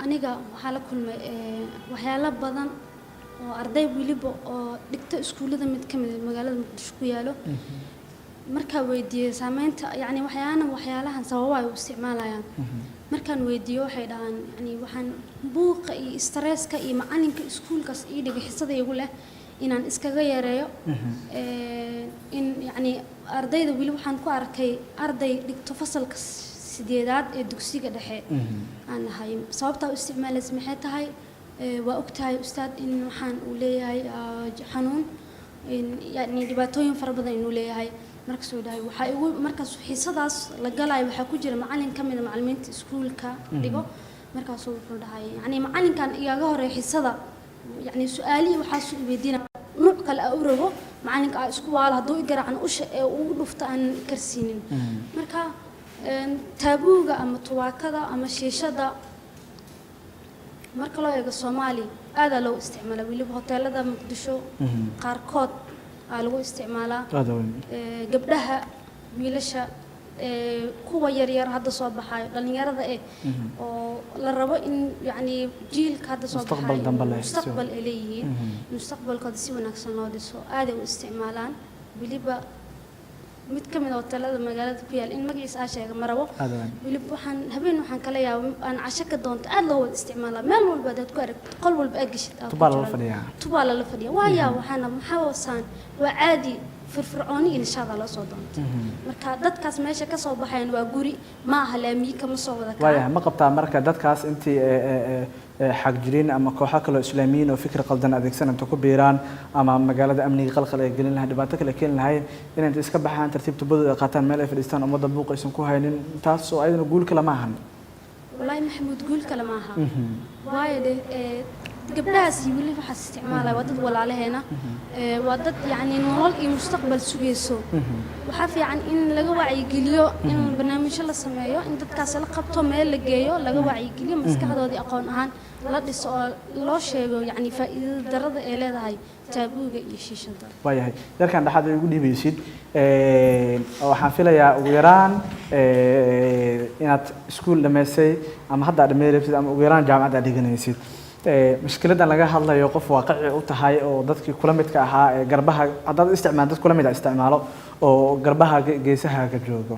aniga waxaa la kulmay waxyaalo badan oo arday weliba oo dhigta iskuullada mid ka mid magaalada muqdisho ku yaalo markaa weydiiyey saameynta yani waxyaalahan sababa ay u isticmaalayaan markaan weydiiyo waxay dhahaan yani waxaan buuqa iyo stresska iyo macalinka iskuulkaas ii dhigay xisada igu leh inaan iskaga yareeyo in yani ardayda weli waxaan ku arkay arday dhigto fasalka 8aad ee dugsiga dhexe aan ahay sababta u isticmaalaysa maxay tahay waa ogtahay ustaad in waxaan uu leeyahay xanuun yani dhibaatooyin fara badan inuu leeyahay markaas uu dhahay waxa igu markaas xisadaas la galay waxa ku jira macallin kamid ah macallimiinta iskuulka dhigo markaas uu wuxuu dhahay yani macallinkan iyaga hore xisada yani su'aalihi waxa soo weydiina nooc kale u rabo macallinka isku waal haduu igaracan usha ee uu dhufta aan karsiinin marka taabuuga ama tubaakada ama shiishada marka loo eego Soomaali aad loo isticmaalo waliba hoteelada Muqdisho qaarkood lagu isticmaalaa gabdhaha wiilasha kuwa yaryar hadda soo baxay dhalinyarada oo la rabo in yani jiilka hadda soo baxay mustaqbal ay leeyihiin mustaqbalkooda si wanaagsan loo dhiso aad ay u isticmaalaan waliba mid ka mid ah hoteelada magaalada ku yaal in magaciisa aan sheego marabo waliba waxaan kala yaabaa aan casho ka doonto aad loo wada isticmaalaa meel walba dad ku aragto qol walba aad gashid tubaal la fadhiya waaya waxaana maxawasaan waa caadi firfircooni inshaada la soo doonto marka dadkaas meesha ka soo baxayaan waa guri ma aha laamiye kama soo wada ka waaya ma qabtaa marka dadkaas intii xaq jirin ama kooxo kale islaamiyiin oo fikir qaldan adeegsan inta ku biiraan ama magaalada amniga qalqal ay gelin lahayd dhibaato kale keen lahayd inay iska baxaan tartiibta badooda qaataan meel ay fadhiistaan umada buuq aysan ku haynin taas oo ayadana guul kale ma ahan wallahi maxamuud guul kale ma aha waayo gabdhahaas weli waxa isticmaalay waa dad walaalaheena waa dad yani nolol iyo mustaqbal sugayso waxa fiican in laga wacyi geliyo in barnaamijyo la sameeyo in dadkaas la qabto meel la geeyo laga wacyi geliyo maskaxdoodii aqoon ahaan la dhiso oo loo sheego yani faa'iidada darada ay leedahay taabuuga iyo shiishada waayahay dalkan dhaxad ay ugu dhibaysid waxaan filayaa ugu yaraan inaad iskuul dhameysay ama hadda dhameeyay ama ugu yaraan jaamacad aad dhiganaysid مشكلة laga hadlayo qof waaqici u tahay oo dadkii kula midka ahaa ee garbaha hadda isticmaal dad kula mid ah isticmaalo oo garbaha geesaha ka joogo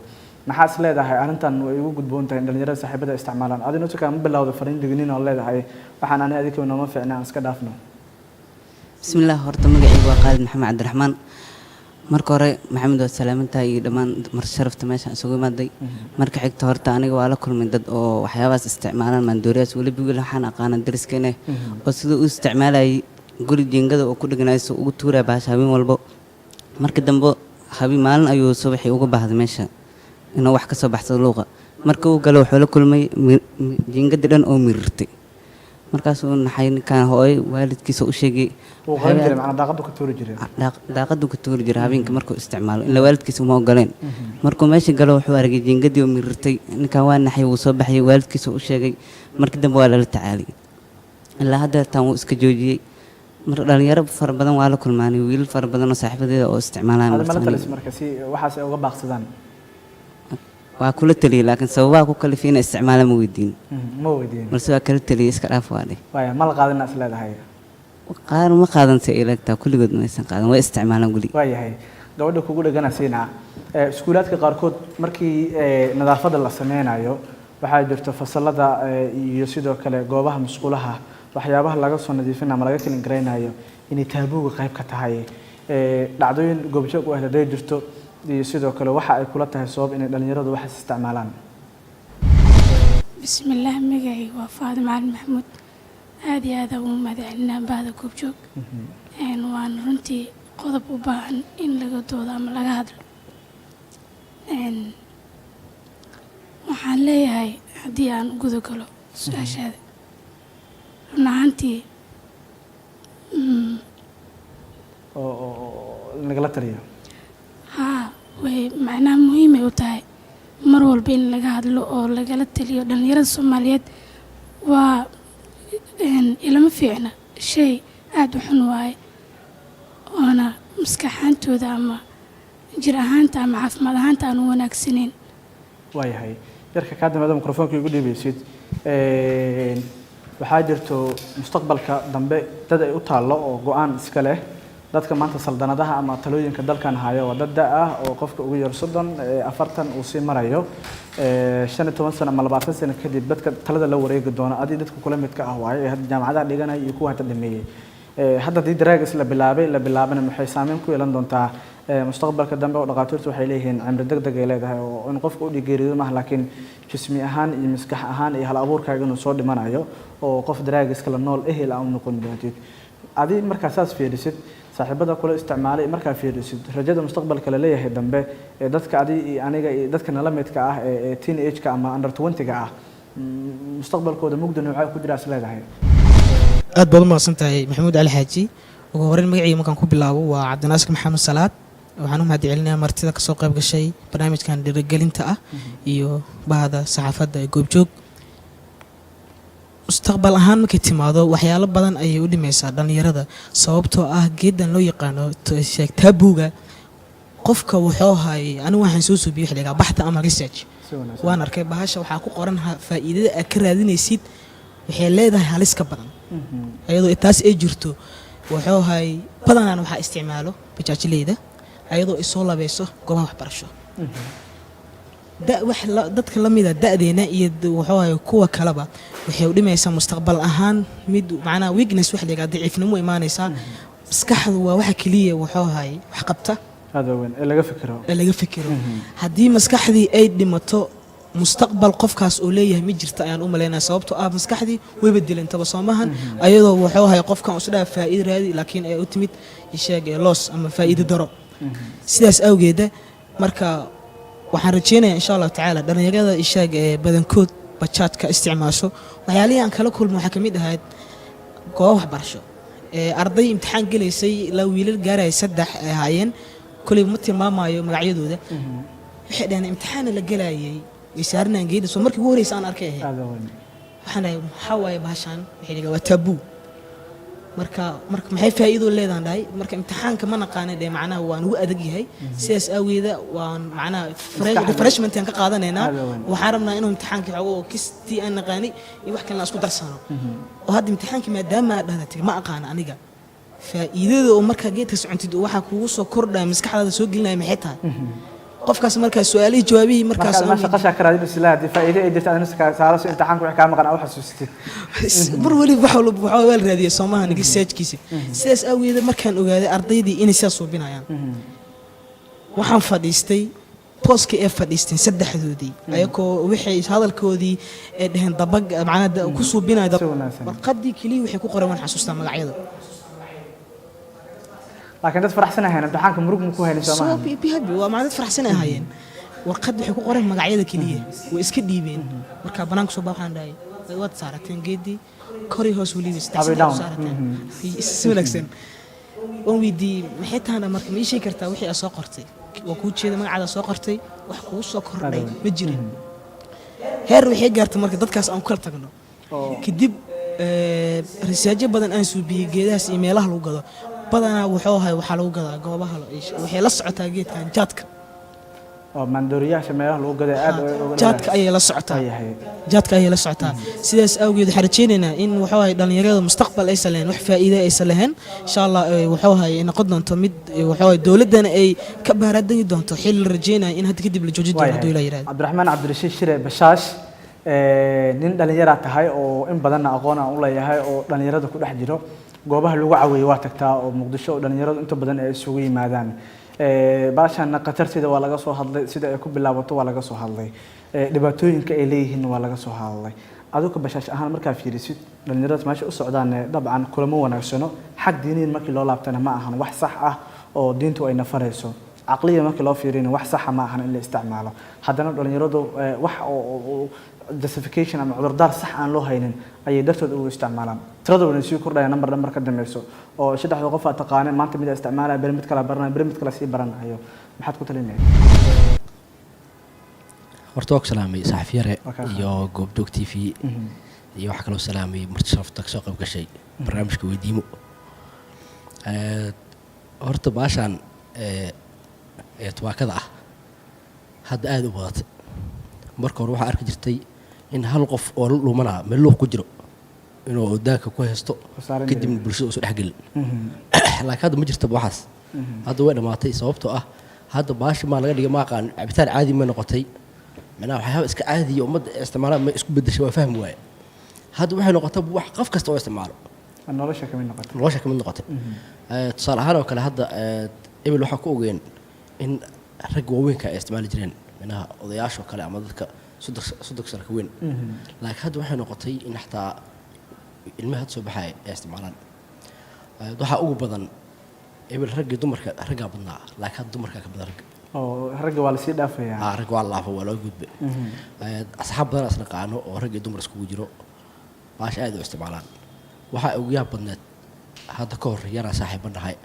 maxaa is leedahay arintan way ugu gudboon tahay dhalinyarada saaxiibada isticmaalaan adina si kama bilowdo fariin digniin oo leedahay waxaan aan adikoo nooma fiicnaa iska dhaafno bismillaah horta magacaygu waa Qaalid Maxamed Cabdiraxmaan marka hore maxamed waa salaamantahay iyo dhammaan mar sharafta meesha isugu imaaday marka xigta horta aniga waa la kulmay dad oo waxyaabaas isticmaalaan maandooriyaas waliba wiil waxaan aqaan dariskeenna oo sidoo uu isticmaalay guri jingada oo ku dhiganayso ugu tuuray baasha habeen walba marka dambe habeen maalin ayuu subaxii uga baxday meesha inuu wax ka soo baxsado luuqa marka uu galo wuxuu la kulmay jingada dhan oo mirirtay markaas uu naxay kan hooy waalidkiisa u sheegay daaqadu ka tuuri jiray habeenka markuu isticmaalo in waalidkiisa uma ogoleen markuu meesha galo wuxuu aragay jingadii oo mirirtay ninkan waa naxay uu soo baxay waalidkiisa u sheegay markii dambe waa la tacaalay ilaa hadda tan uu iska joojiyay mar dhalinyaro fara badan waa la kulmaanay wiil fara badan oo saaxiibadeeda oo isticmaalaan marka si waxaas ay uga baaqsadaan waa kula taliyay laakiin sababaha ku kala fiina isticmaala ma weydiin balse waa kala taliyay iska dhaaf waade waaya ma la qaadan is leedahay qaar ma qaadan si elegta kulligood ma aysan qaadan way isticmaalaan guli waayahay gabadha kugu dhaganaysiina iskuulaadka qaarkood markii nadaafada la sameynayo waxaa jirto fasalada iyo sidoo kale goobaha musqulaha waxyaabaha laga soo nadiifinayo ama laga kala gareynayo inay taabuuga qayb ka tahay dhacdooyin goobjoog u ahday jirto iyo sidoo kale waxa ay kula tahay sabab inay dhalinyaradu wax isticmaalaan bismillaah magacaygu waa Faadimo Cali Maxamuud aad iyo aad ugu mahadcelinaa baahda goobjoog waan runtii qodob u baahan in laga doodo ama laga hadlo waxaan leeyahay haddii aan guda galo su-aashaada run ahaantii nagala taliyo haa way macnaha muhiimay u tahay mar walba in laga hadlo oo lagala taliyo dhalinyarada Soomaaliyeed waa ilama fiicna shay aad u xun waaye oona maskaxaantooda ama jir ahaanta ama caafimaad ahaanta aan u wanaagsaneyn waayahay yarka ka dambeeya mikrofoonka igu dhiibaysid waxaa jirto mustaqbalka dambe dad ay u taalo oo go'aan iska leh dadka maanta saldanadaha ama talooyinka dalkan hayo waa dad da ah oo qofka ugu yar 40 uu sii marayo 15 sano ama 20 sano kadib dadka talada la wareegi doona adii dadka kula mid ka ah waaye hadda jaamacadaha dhiganay iyo kuwa hadda dhameeyay hadda dii daraagas la bilaabana maxay saameyn ku yeelan doontaa mustaqbalka dambe oo dhaqaatiirtu waxay leeyihiin cimri degdeg ay leedahay oo in qofku u dhigeeriyo ma laakiin jismi ahaan iyo maskax ahaan iyo hal abuurkaaga inuu soo dhimanayo oo qof daraagas kala nool ehel aan noqon doontid adii marka saas fiirisid saaxiibada kula isticmaalay marka fiirisid rajada mustaqbalka la leeyahay dambe ee dadka adii iyo aniga iyo dadka nala midka ah ee teenage-ka ama under 20-ga ah mustaqbalkooda mugdi nooca ku jira leedahay aad baad u mahadsantahay maxamuud cali xaaji ugu horreyn magacayga markaan ku bilaabo waa cabdinaasir maxamed salaad waxaan u mahadcelinayaa martida kasoo qayb gashay barnaamijkan dhiirigelinta ah iyo bahda saxaafadda ee goobjoog mustaqbal ahaan markay timaado waxyaalo badan ayay u dhimaysaa dhallinyarada sababtoo ah geedan loo yaqaano taabuuga qofka wuxuu hayay anigu waxaan soo suubiyey xilliga baxda ama research waan arkay bahasha waxaa ku qoran faa'iidada aad ka raadinaysid waxay leedahay halis ka badan ayadoo taas ay jirto wuxuu hayay badanaan waxaa isticmaalo bajaajileyda ayadoo ay soo labayso goobaha waxbarasho dadka la mida da'deena iyo wuxuu hayay kuwa kaleba waxay u dhimaysaa mustaqbal ahaan mid macnaha weakness wax la yiraahdo daciifnimo imaanaysaa maskaxdu waa waxa kaliya wuxuu hayay wax qabta هذا وين اللي فكره هدي مسكحدي أي دمتو مستقبل قفكاس أوليه مجرت أيان لنا سببتو مسكحدي ويبدل أنت بصامها أيضا وحوها يقفك أصلا فائدة هذه لكن أوتميت يشاق لوس أما فائدة ضرب سياس أو جدا مركا وحرجينا إن شاء الله تعالى دنا يجدا يشاق بدن كود بتشات كاستعماله وحاليا أن كل المحاكمين هاد قواه برشة أرضي امتحان جلسي لو يلل جاري يسدح هاين كل متى ما مقعدوا ده حدنا امتحان اللي جلاي يسارنا نجيد سو مركي هو ريسان أركيه وحنا حواي بهشان حين جوا تابو مركا محي فايدو اللي ذا داي مركا امتحان كمان قانا ده معناه وان هو أدقي هاي سياس أوي ذا وان معناه فريشمنت يعني كقاعدنا هنا وحرمنا إنه امتحان كعو كستي أنا قاني يوحكي لنا أسكت درسنا وهذا امتحان كما دام ما أقانا أنا جا فإذا ومركا جيت سعنتي وحك وصو كردا مسكح هذا سوق لنا محيتها قفكاس مركا سؤالي جوابي مركا ما شقش كرادي بالسلاح دي فإذا إدت أنا نسك سالس امتحان كل حكام قنا أو حسوستي برولي بحاول رادي سماها نجي ساج كيسي ساس أوي إذا مركان وجاد أرضي دي إني ساسو بنا يعني وحن فديستي بوسكي إف فديستي سد حدودي أيكو وحي هذا الكودي دهن طبق معنا كسو بنا قدي كلي وحي كو قرمان حسوستا مقعيده لكن دad faraxsan ahayn imtixaanka murug ku helay Soomaaliya soo bihabi waa maad faraxsan ahayn warqad waxay ku qoran magacyada kaliya way iska dhiibeen marka banaanka soo baxaan dhaay wad saarateen geedi kori hoos waliba saarateen isulaxsan oo widii maxay taana marka ma sheegi kartaa wixii soo qortay waa ku jeeda magacaada soo qortay wax ku soo kordhay ma jirin heer waxay gaartay marka dadkaas aan kala tagno kadib research badan aan suubiyay geedahaas iyo meelaha lagu gado بدنا وحوها وحلو جذا جوابها وحي لسعتها جيت كان جاتك مندورية شماله لو جذا جاتك أي لسعتها جاتك أي لسعتها سيدس أوجد حرتشيننا إن وحوها دان يريد مستقبل أيس لهن وحفا إذا أيس لهن إن شاء الله وحوها إن قدنا نتمد وحوها الدولة دنا أي كبر الدنيا دون تحيل رجينا إنها تكذب لجوجد الدولة يراد عبد الرحمن عبد الرشيد شري بشاش نين دان يرى تهاي أو إن بدنا أقونا الله يهاي أو دان يرى كل حجرو goobaha lagu caweeyo waa tagtaa oo muqdisho oo dhalinyaradu inta badan ay isugu yimaadaan baashan qatarteeda waa laga soo hadlay sida ay ku bilaabato waa laga soo hadlay dhibaatooyinka ay leeyihiin waa laga soo hadlay adigu bashash ahaan markaa fiirisid dhalinyarada meesha u socdaan dabcan kulamo wanaagsano xaq diiniin markii loo laabtana ma ahan wax sax ah oo diintu ay nafarayso aqliga markii loo fiirino wax sax ma ahan in la isticmaalo haddana dhalinyaradu wax oo justification ama cudurdaar sax aan loo haynin ayay dartood ugu isticmaalaan tirada wana sii kordhaya number ka dameyso oo saddexda qof aad taqaaneen maanta mid isticmaalaya bari mid kala baranaya bari mid kala sii baranayo maxaad ku talinaysaa horta waa salaamay saxafiyare iyo goobjoog TV iyo waxa kale oo salaamay martisaafta ka soo qayb gashay barnaamijka weydiimo horta baashan tawaakada ah hadda aad u badatay marka hore waxaa arki jirtay in hal qof oo la dhumanaa meel ku jiro inuu odaanka ku haysto kadibna bulshada soo dhexgelin laakiin hadda ma jirto waxaas hadda way dhamaatay sababtoo ah hadda baashi ma laga dhigay ma aqaan cabitaan caadi ma noqotay macnaha waxyaaba iska caadi oo ummadda isticmaalaan ma isku bedeshay waa fahmi waaye hadda waxay noqotay wax qof kasta oo isticmaalo nolosha kamid noqotay tusaale ahaan oo kale hadda ebel waxaa ku ogeen in rag waaweynka ay isticmaali jireen macnaha odayaashoo kale ama dadka soddon sano ka weyn laakiin hadda waxay noqotay in xataa ilmaha hadda soo baxaya ay isticmaalaan waxaa ugu badan ebel raggii dumarka raggaa badnaa laakiin hadda dumarkaa ka badan ragga ragga waa lasii dhaafaya ragga waa laafa waa loo gudba asxaab badan as naqaano oo rag iyo dumar iskugu jiro baasha aad u isticmaalaan waxaa ugu yaab badneed hadda ka hor yaraa saaxiiba dhahay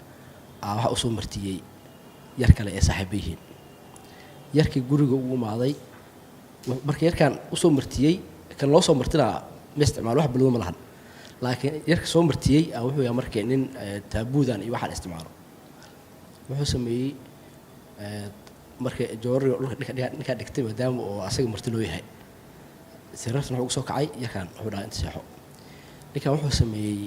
waxaa usoo martiyey yar kale ee saaxiiba yihiin yarkii guriga ugu imaaday marka yarkaan usoo martiyey kan loo soo martinaa ma isticmaalo wax balwado ma lahan laakiin yarka soo martiyey wuxuu yahay markii nin taabuudan iyo waxaan isticmaalo wuxuu sameeyey marka joorriga dhulka ninkaa dhigtay maadaama oo asaga marti loo yahay sirartan wuxuu ugu soo kacay yarkaan wuxuu dhahay inta seexo ninkan wuxuu sameeyey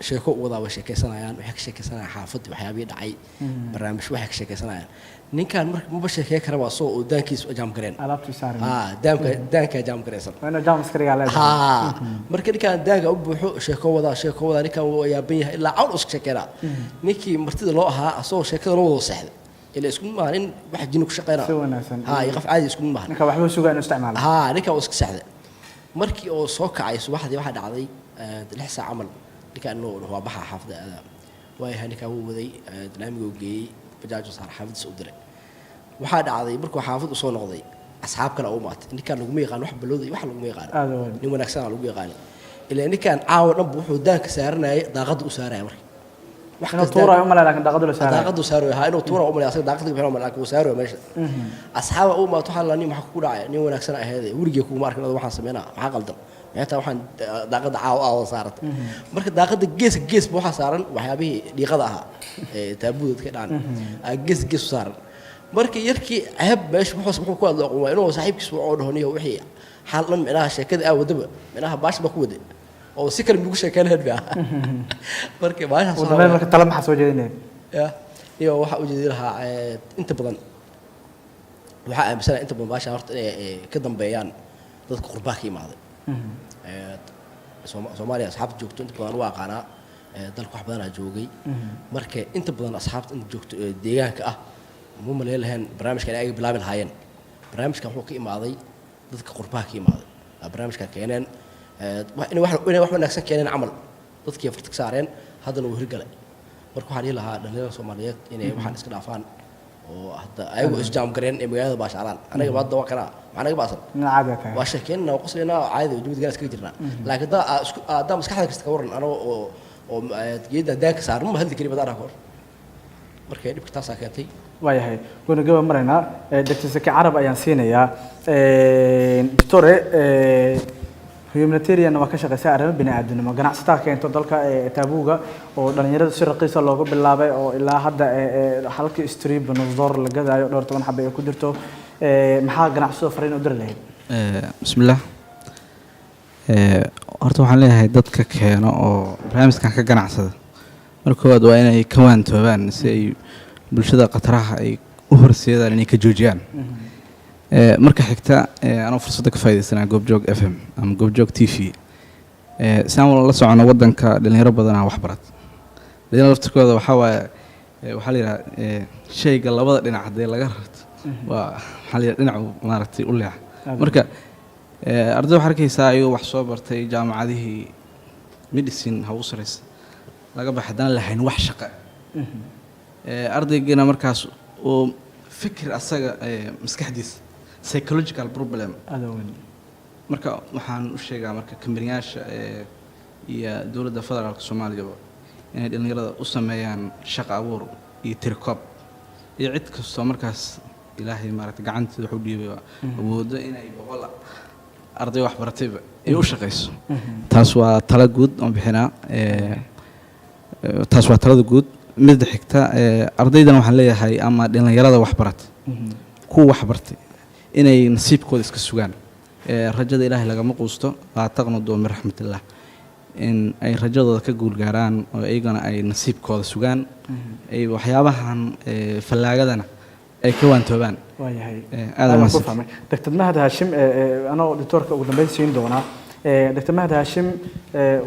sheeko u wadaa way sheekaysanayaan waxay ka sheekaysanayaan xaafadii waxyaabihii dhacay barnaamij waxay ka sheekaysanayaan ninkan marka maba sheekey karaba asoo oo daankiisu jaam gareen daankaa jaam gareysan marka ninkaan daanka u buuxo sheeko wadaa ninkan wuu yaaban yahay ilaa cawl iska sheekeynaa ninkii martida loo ahaa asagoo sheekada loo wada seexday إلا يسكن ما هن واحد جنوك شقينا يقف عادي يسكن ما هن نكا وحبه سوق إنه استعمال نكا وسك سعدة مركي أو صوك عايز واحد عادي لحسة عمل لكأنه هو بحر حافظ هذا وهي هنيك هو ذي دلامي وجي بجاج صار حافظ سودري واحد عادي مركو حافظ وصون قضي أصحاب كانوا أومات إني كان لقمي غان واحد بلودي واحد لقمي غان نيمون أكسر لقمي غان إلا إني كان عاود نبوح ودانك سعرنا ضاغط وسعره مركي إنه طورة يوم لا لكن داقدوا سعره داقدوا سعره هاي إنه طورة يوم لا أصير داقدوا بينهم لكن سعره ماشي أصحاب أوما تحل لاني محكوا داعي نيمون أكسر هذا ورجي كوم مارك هذا واحد سمينا محقل ده يعني واحد داقد عاو صارت مركز داقد جيس بوحة صارن وحيابي لقضاها تابود كده عن جيس صار مركز يركي عهب باش بحوس بحكوا الله قوما إنه صاحبك سوعون هني وحيا حالا منها شيء كذا أو دب منها باش بكودة أو سكر بيقول شيء كان هدبها مركز باش وده مركز طلب حسوا جدينه يا واحد وجدي لها أنت بدن واحد مثلا أنت بدن باش عرفت كده بيان ضد قرباكي معه Soomaaliya asxaabta joogto inta badan waa qaana dalka wax badan joogay marka inta badan asxaabta inta joogto deegaanka ah ma maleelahan barnaamijkan ay bilaabin hayeen barnaamijkan wuxuu ka imaaday dadka qurbaha ka imaaday barnaamijkan keeneen wax wanaagsan keeneen amal dadkii farta ka saareen hadana uu hirgalay marka waxaan ilahaa dhalinyarada Soomaaliyeed inay waxaan iska dhaafaan oo hadda ayagu isjaam gareen ee magaalada baashaalaan anaga baad dawa kana anaga baasan caadi waa sheekeenna oo qosleena caadi oo jumid gaas ka jirna laakiin da maskaxda kasta ka waran ano oo geeda daanka saaran ma hadli kari badana hor markay dibka taas keentay waayahay kuna gaba marayna Dr. Zaki Carab ayaan siinayaa doctore humanitarian waa ka shaqeysaa arrimo bini'aadanimo ganacsatada keento dalka taabuuga oo dhalinyarada si raqiis ah looga bilaabay oo ilaa hadda halkii street banozor la gadaayo dhowr 10 xabay ay ku jirto maxaa ganacsatada fariin u dir lahayd bismillaah horta waxaan leeyahay dadka keeno oo barnaamijkan ka ganacsada markooda waa inay ka waantoobaan si ay bulshada qataraha ay u horseedaan inay ka joojiyaan marka xigta anoo fursadda ka faa'iideysanaa goobjoog FM ama goobjoog TV saan la socono wadanka dhalinyaro badan ah wax barat dhalinyaro laftirkooda waxa la yiraahdaa shayga labada dhinac hadii laga rarto waa waxa la yiraahdaa dhinac maaragtay u leex marka arday waxa arkaysaa ayuu wax soo bartay jaamacadihii medicine ha u sareysa laga baxdaan lahayn wax shaqo ardaygina markaas oo fikir asaga maskaxdiisa psychological problem marka waxaan u sheegaa marka kambaniyasha iyo dawladda federaalka Soomaaliya inay dhalinyarada u sameeyaan shaqo abuur iyo tirkoob iyo cid kasta markaas ilaahay maaragtay gacantiisa wuxuu dhiibay awoodo inay boqol arday wax baratayba ay u shaqeyso taas waa talo guud oo bixinaa taas waa talada guud mid xigta ardaydan waxaan leeyahay ama dhalinyarada wax baratay ku wax bartay inay nasiibkooda iska sugaan rajada ilaahay lagama quusto waa taqnado min raxmatillah in ay rajadooda ka guulgaaraan oo iyagana ay nasiibkooda sugaan ay waxyaabahan fallaagadana ay ka waantoobaan waayahay aad aan baan ku si- fahmay Dr. Mahad Hashim anoo doctorka ugu dambeyn siin doonaa Dr. Mahad Hashim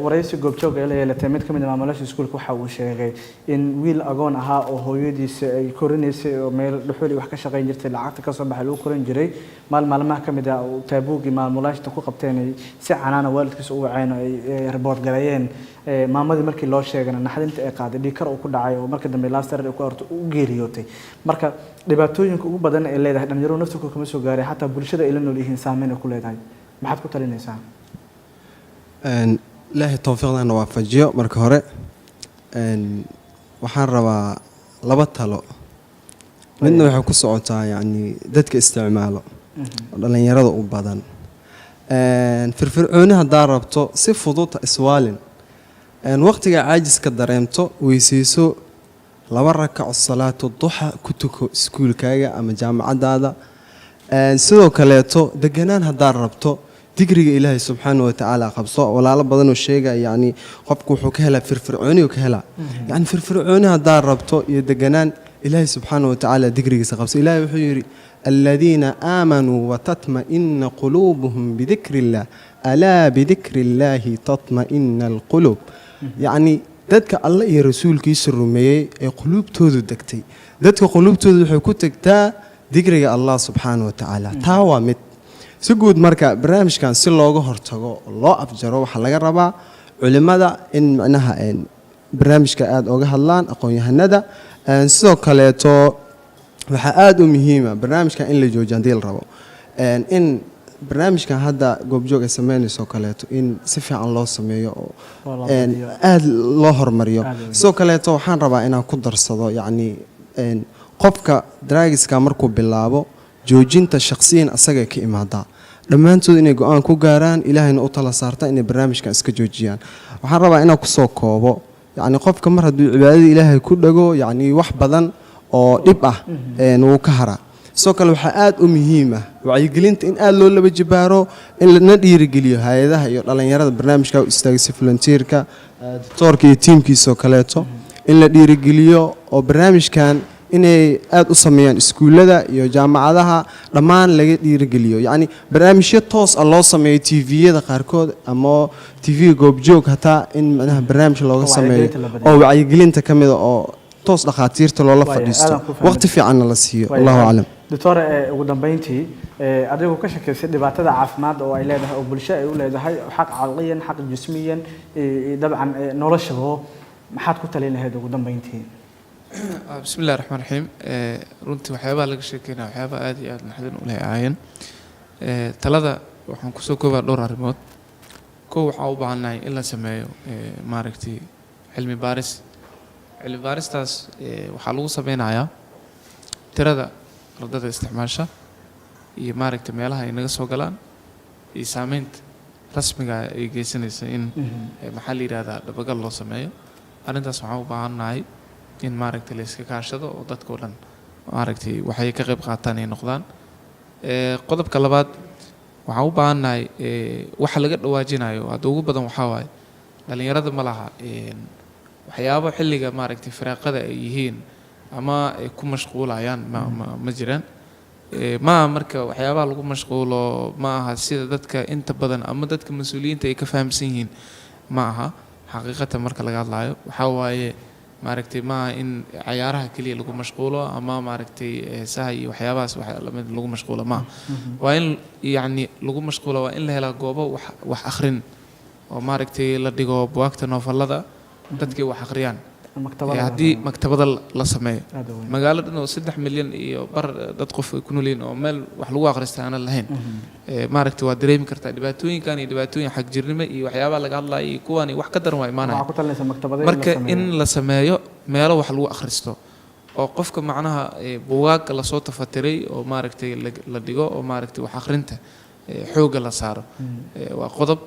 waraysi goobjoog ee la yeelatay mid ka mid ah maamulayaasha iskuulka waxa uu sheegay in wiil agoon ahaa oo hooyadiisa ay korinaysay oo meel dhuxul wax ka shaqayn jirtay lacagta ka soo baxay lagu korin jiray maalmaha ka mid ah uu taabuugii maamulayaasha ku qabteen ay si canaana waalidkiisa u waceen oo ay report galayeen maamadii markii loo sheegana naxdinta ay qaaday dhiikar uu ku dhacay oo markii dambe laaster ay ku orto u geeriyootay marka dhibaatooyinka ugu badan ee leedahay dhalinyaro naftirkooda kama soo gaaray xataa bulshada ay la nool yihiin saameyn ay ku leedahay maxaad ku talinaysaa ilaahay towfiiqdana waafajiyo marka hore waxaan rabaa laba talo midna waxay ku socotaa yacni dadka isticmaalo oo dhallinyarada u badan firfircooni haddaa rabto si fudud ha iswaalin waqtiga caajiska dareemto weysayso 2 rakaco salaatu duxa ku tuko iskuulkaaga ama jaamacadaada sidoo kaleeto deganaan haddaa rabto digriga ilaahay subxaanahu wa tacaala qabso walaalo badanoo sheega yacni qofku wuxuu ka helaa firfircooni ka helaa yacni firfircooni haddaa rabto iyo deganaan ilaahay subxaanahu wa tacaala digrigiisa qabso ilaahay wuxuu yidhi الذين آمنوا وتطمئن قلوبهم بذكر الله ألا بذكر الله تطمئن القلوب يعني dadka alla iyo rasuulkiisa rumeeyay ee quluubtoodu degtay dadka quluubtoodu waxay ku tagtaa digriga Allah subxaanahu wa tacaala taa waa mid si guud marka barnaamijkan si looga hortago loo afjaro waxa laga rabaa culimada in macnaha barnaamijka aad uga hadlaan aqoon-yahanada sidoo kaleeto waxa aad u muhiim ah barnaamijkan in la joojiyo hadii la rabo in barnaamijkan hadda goobjoog ay sameynayso kaleeto in si fiican loo sameeyo oo aad loo hormariyo sidoo kaleeto waxaan rabaa inaan ku darsado yacni qofka draagiska markuu bilaabo joojinta shakhsiyan asaga ka imaadaa dhammaantood inay go-aan ku gaaraan ilaahayna u tala saarta inay barnaamijkan iska joojiyaan waxaan rabaa inaan kusoo koobo yacni qofka mar hadduu cibaadada ilaahay ku dhago yacni wax badan oo dhib ah wuu ka haraa sidoo kale waxaa aad u muhiim ah wacyigelinta in aad loo laba jibaaro in lana dhiirigeliyo hay-adaha iyo dhallinyarada barnaamijka u istaagay si volunteerka doctoorka iyo tiimkiisoo kaleeto in la dhiirigeliyo oo barnaamijkan inay aad u sameeyaan iskuullada iyo jaamacadaha dhammaan laga dhiirigeliyo yacni barnaamijyo toos ah loo sameeyo tviyada qaarkood ama tv goobjoog hataa in macnaha barnaamij looga sameeyo oo wacyigelinta ka mida oo toos dhakhaatiirta loola fadhiisto waqti fiicanna la siiyo allahu aclam doctor ugu dambeyntii adigu ka shakeysay dhibaatada caafimaad oo ay leedahay oo bulsho ay u leedahay xaq caqliyan xaq jismiyan dabcan noloshaba maxaad ku talin lahayd ugu dambeyntii بسم الله الرحمن الرحيم runtii waxyaabaha laga sheekeynaa waxyaabaha aad iyo aad naxdin u leh aayeen talada waxaan kusoo koobaa dhowr arrimood kow waxaan u baahannahay in la sameeyo maaragtay cilmi baaris cilmi baaristaas waxaa lagu sameynayaa tirada ardada isticmaasha iyo maaragtay meelaha ay naga soo galaan iyo saameynta rasmiga ay geysanaysa in maxaa la yidhahdaa dhabagal loo sameeyo arrintaas waxaan u baahannahay in maaragtay la iska kaashado oo dadka oo dhan maaragtay waxay ka qayb qaataan ay noqdaan qodobka labaad waxaan u baahannahay waxa laga dhawaajinayo hadda ugu badan waxaa waaye dhallinyarada ma laha waxyaabo xilliga maaragtay firaaqada ay yihiin ama ay ku mashquulayaan ma jiraan ma aha marka waxyaabaha lagu mashquulo ma aha sida dadka inta badan ama dadka mas-uuliyiinta ay ka fahamsan yihiin ma aha xaqiiqatan marka laga hadlayo waxaa waaye maaragtay maaha in cayaaraha keliya lagu mashquulo ama maaragtay heesaha iyo waxyaabahaas lamid lagu mashquulo maaha waa in yacni lagu mashquulo waa in la helaa goobo wax akhrin oo maaragtay la dhigo buwaagta noofallada dadkii wax akhriyaan haddii maktabada la sameeyo magaalo dhan oo 3 milyan iyo bar dad qof ay ku nool yihiin oo meel wax lagu akhrista aanan lahayn maaragtay waa dareemi kartaa dhibaatooyinkan iyo dhibaatooyin xag jirnimo iyo waxyaabaha laga hadlayo iyo kuwani wax ka daran waa imaanaya marka in la sameeyo meelo wax lagu akhristo oo qofka macnaha buugaagga lasoo tafatiray oo maaragtay la dhigo oo maaragtay wax akhrinta xoogga la saaro waa qodob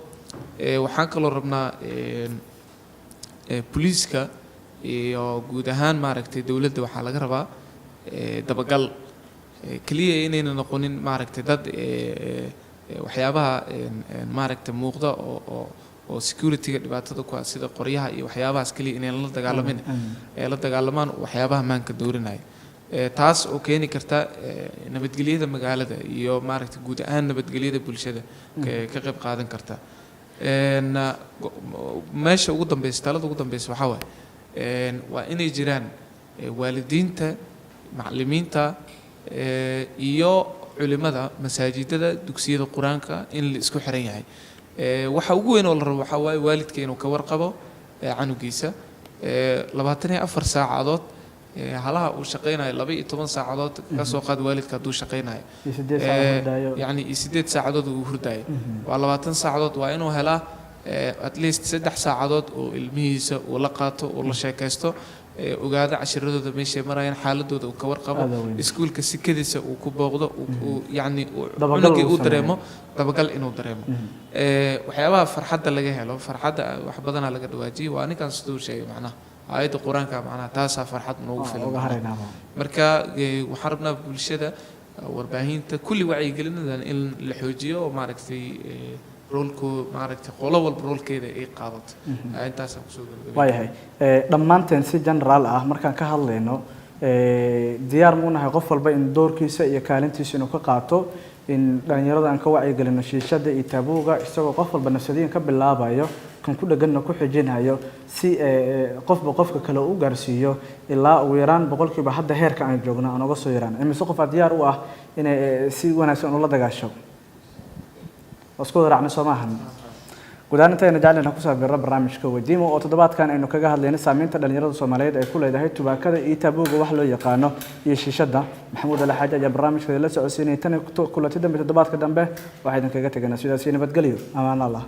waxaan kaloo rabnaa booliiska iyo guud ahaan maaragtay dowladda waxaa laga rabaa dabagal keliya inayna noqonin maaragtay dad waxyaabaha maaragtay muuqda oo securityga dhibaatada ku ah sida qoryaha iyo waxyaabahaas kaliya inay la dagaalamin ee la dagaalamaan waxyaabaha maanka doorinaya taas oo keeni karta nabadgelyada magaalada iyo maaragtay guud ahaan nabadgelyada bulshada ka qayb qaadan karta meesha ugu dambeysa talada ugu dambeysa waxaa waaye waa inay jiraan waalidiinta macallimiinta iyo culimada masaajidada dugsiyada qur-aanka in la isku xiran yahay waxa ugu weyn oo la rabo waxaa waaye waalidka inuu ka warqabo canugiisa 24 saacadood halaha uu shaqeynayo 12 saacadood ka soo qaad waalidka hadduu shaqeynayo yani 8 saacadood uu hurdaayo waa 20 saacadood waa inuu helaa at least 3 saacadood oo ilmihiisa uu la qaato oo la sheekaysto ogaada cashiradooda meeshay marayaan xaaladooda uu ka warqabo iskuulka sikadiisa uu ku booqdo yani cunugii uu dareemo dabagal inuu dareemo waxyaabaha farxadda laga helo farxadda wax badanaa laga dhawaajiyay waa ninkan siduu sheegay macnaha aayadda qur-aanka macnaha taasaa farxad noogu filan marka waxaan rabnaa bulshada warbaahinta kulli wacyigelinadan in la xoojiyo oo maaragtay roolku maaragtay qolo walba roolkeeda ay qaadato intaasaan kusoo gabagabay waayahay dhammaanteen si general ah markaan ka hadlayno diyaar ma u nahay qof walba in doorkiisa iyo kaalintiisa inuu ka qaato in dhalinyarada aan ka wacyigelino shiishada iyo taabuuga isagoo qof walba nafsadiyan ka bilaabayo kan ku dhaganna ku xijinayo si qofba qofka kale u gaarsiiyo ilaa ugu yaraan boqolkiiba hadda heerka aan joogno aan uga soo yaraan imise qof diyaar u ah inay si wanaagsan ula dagaasho wasku raacna Soomahan gudaanteena jacayl ku saabira barnaamijka wadiimo oo toddobaadkan aynu kaga hadlayna saameynta dhalinyarada Soomaaliyeed ay ku leedahay tubaakada iyo taabuuga wax loo yaqaano iyo shiishada Maxamuud Alxaaji ayaa barnaamijka la socodsiinay tan kulanti dambe toddobaadka dambe waxaan kaga tagnaa sidaas nabadgelyo amaan Allah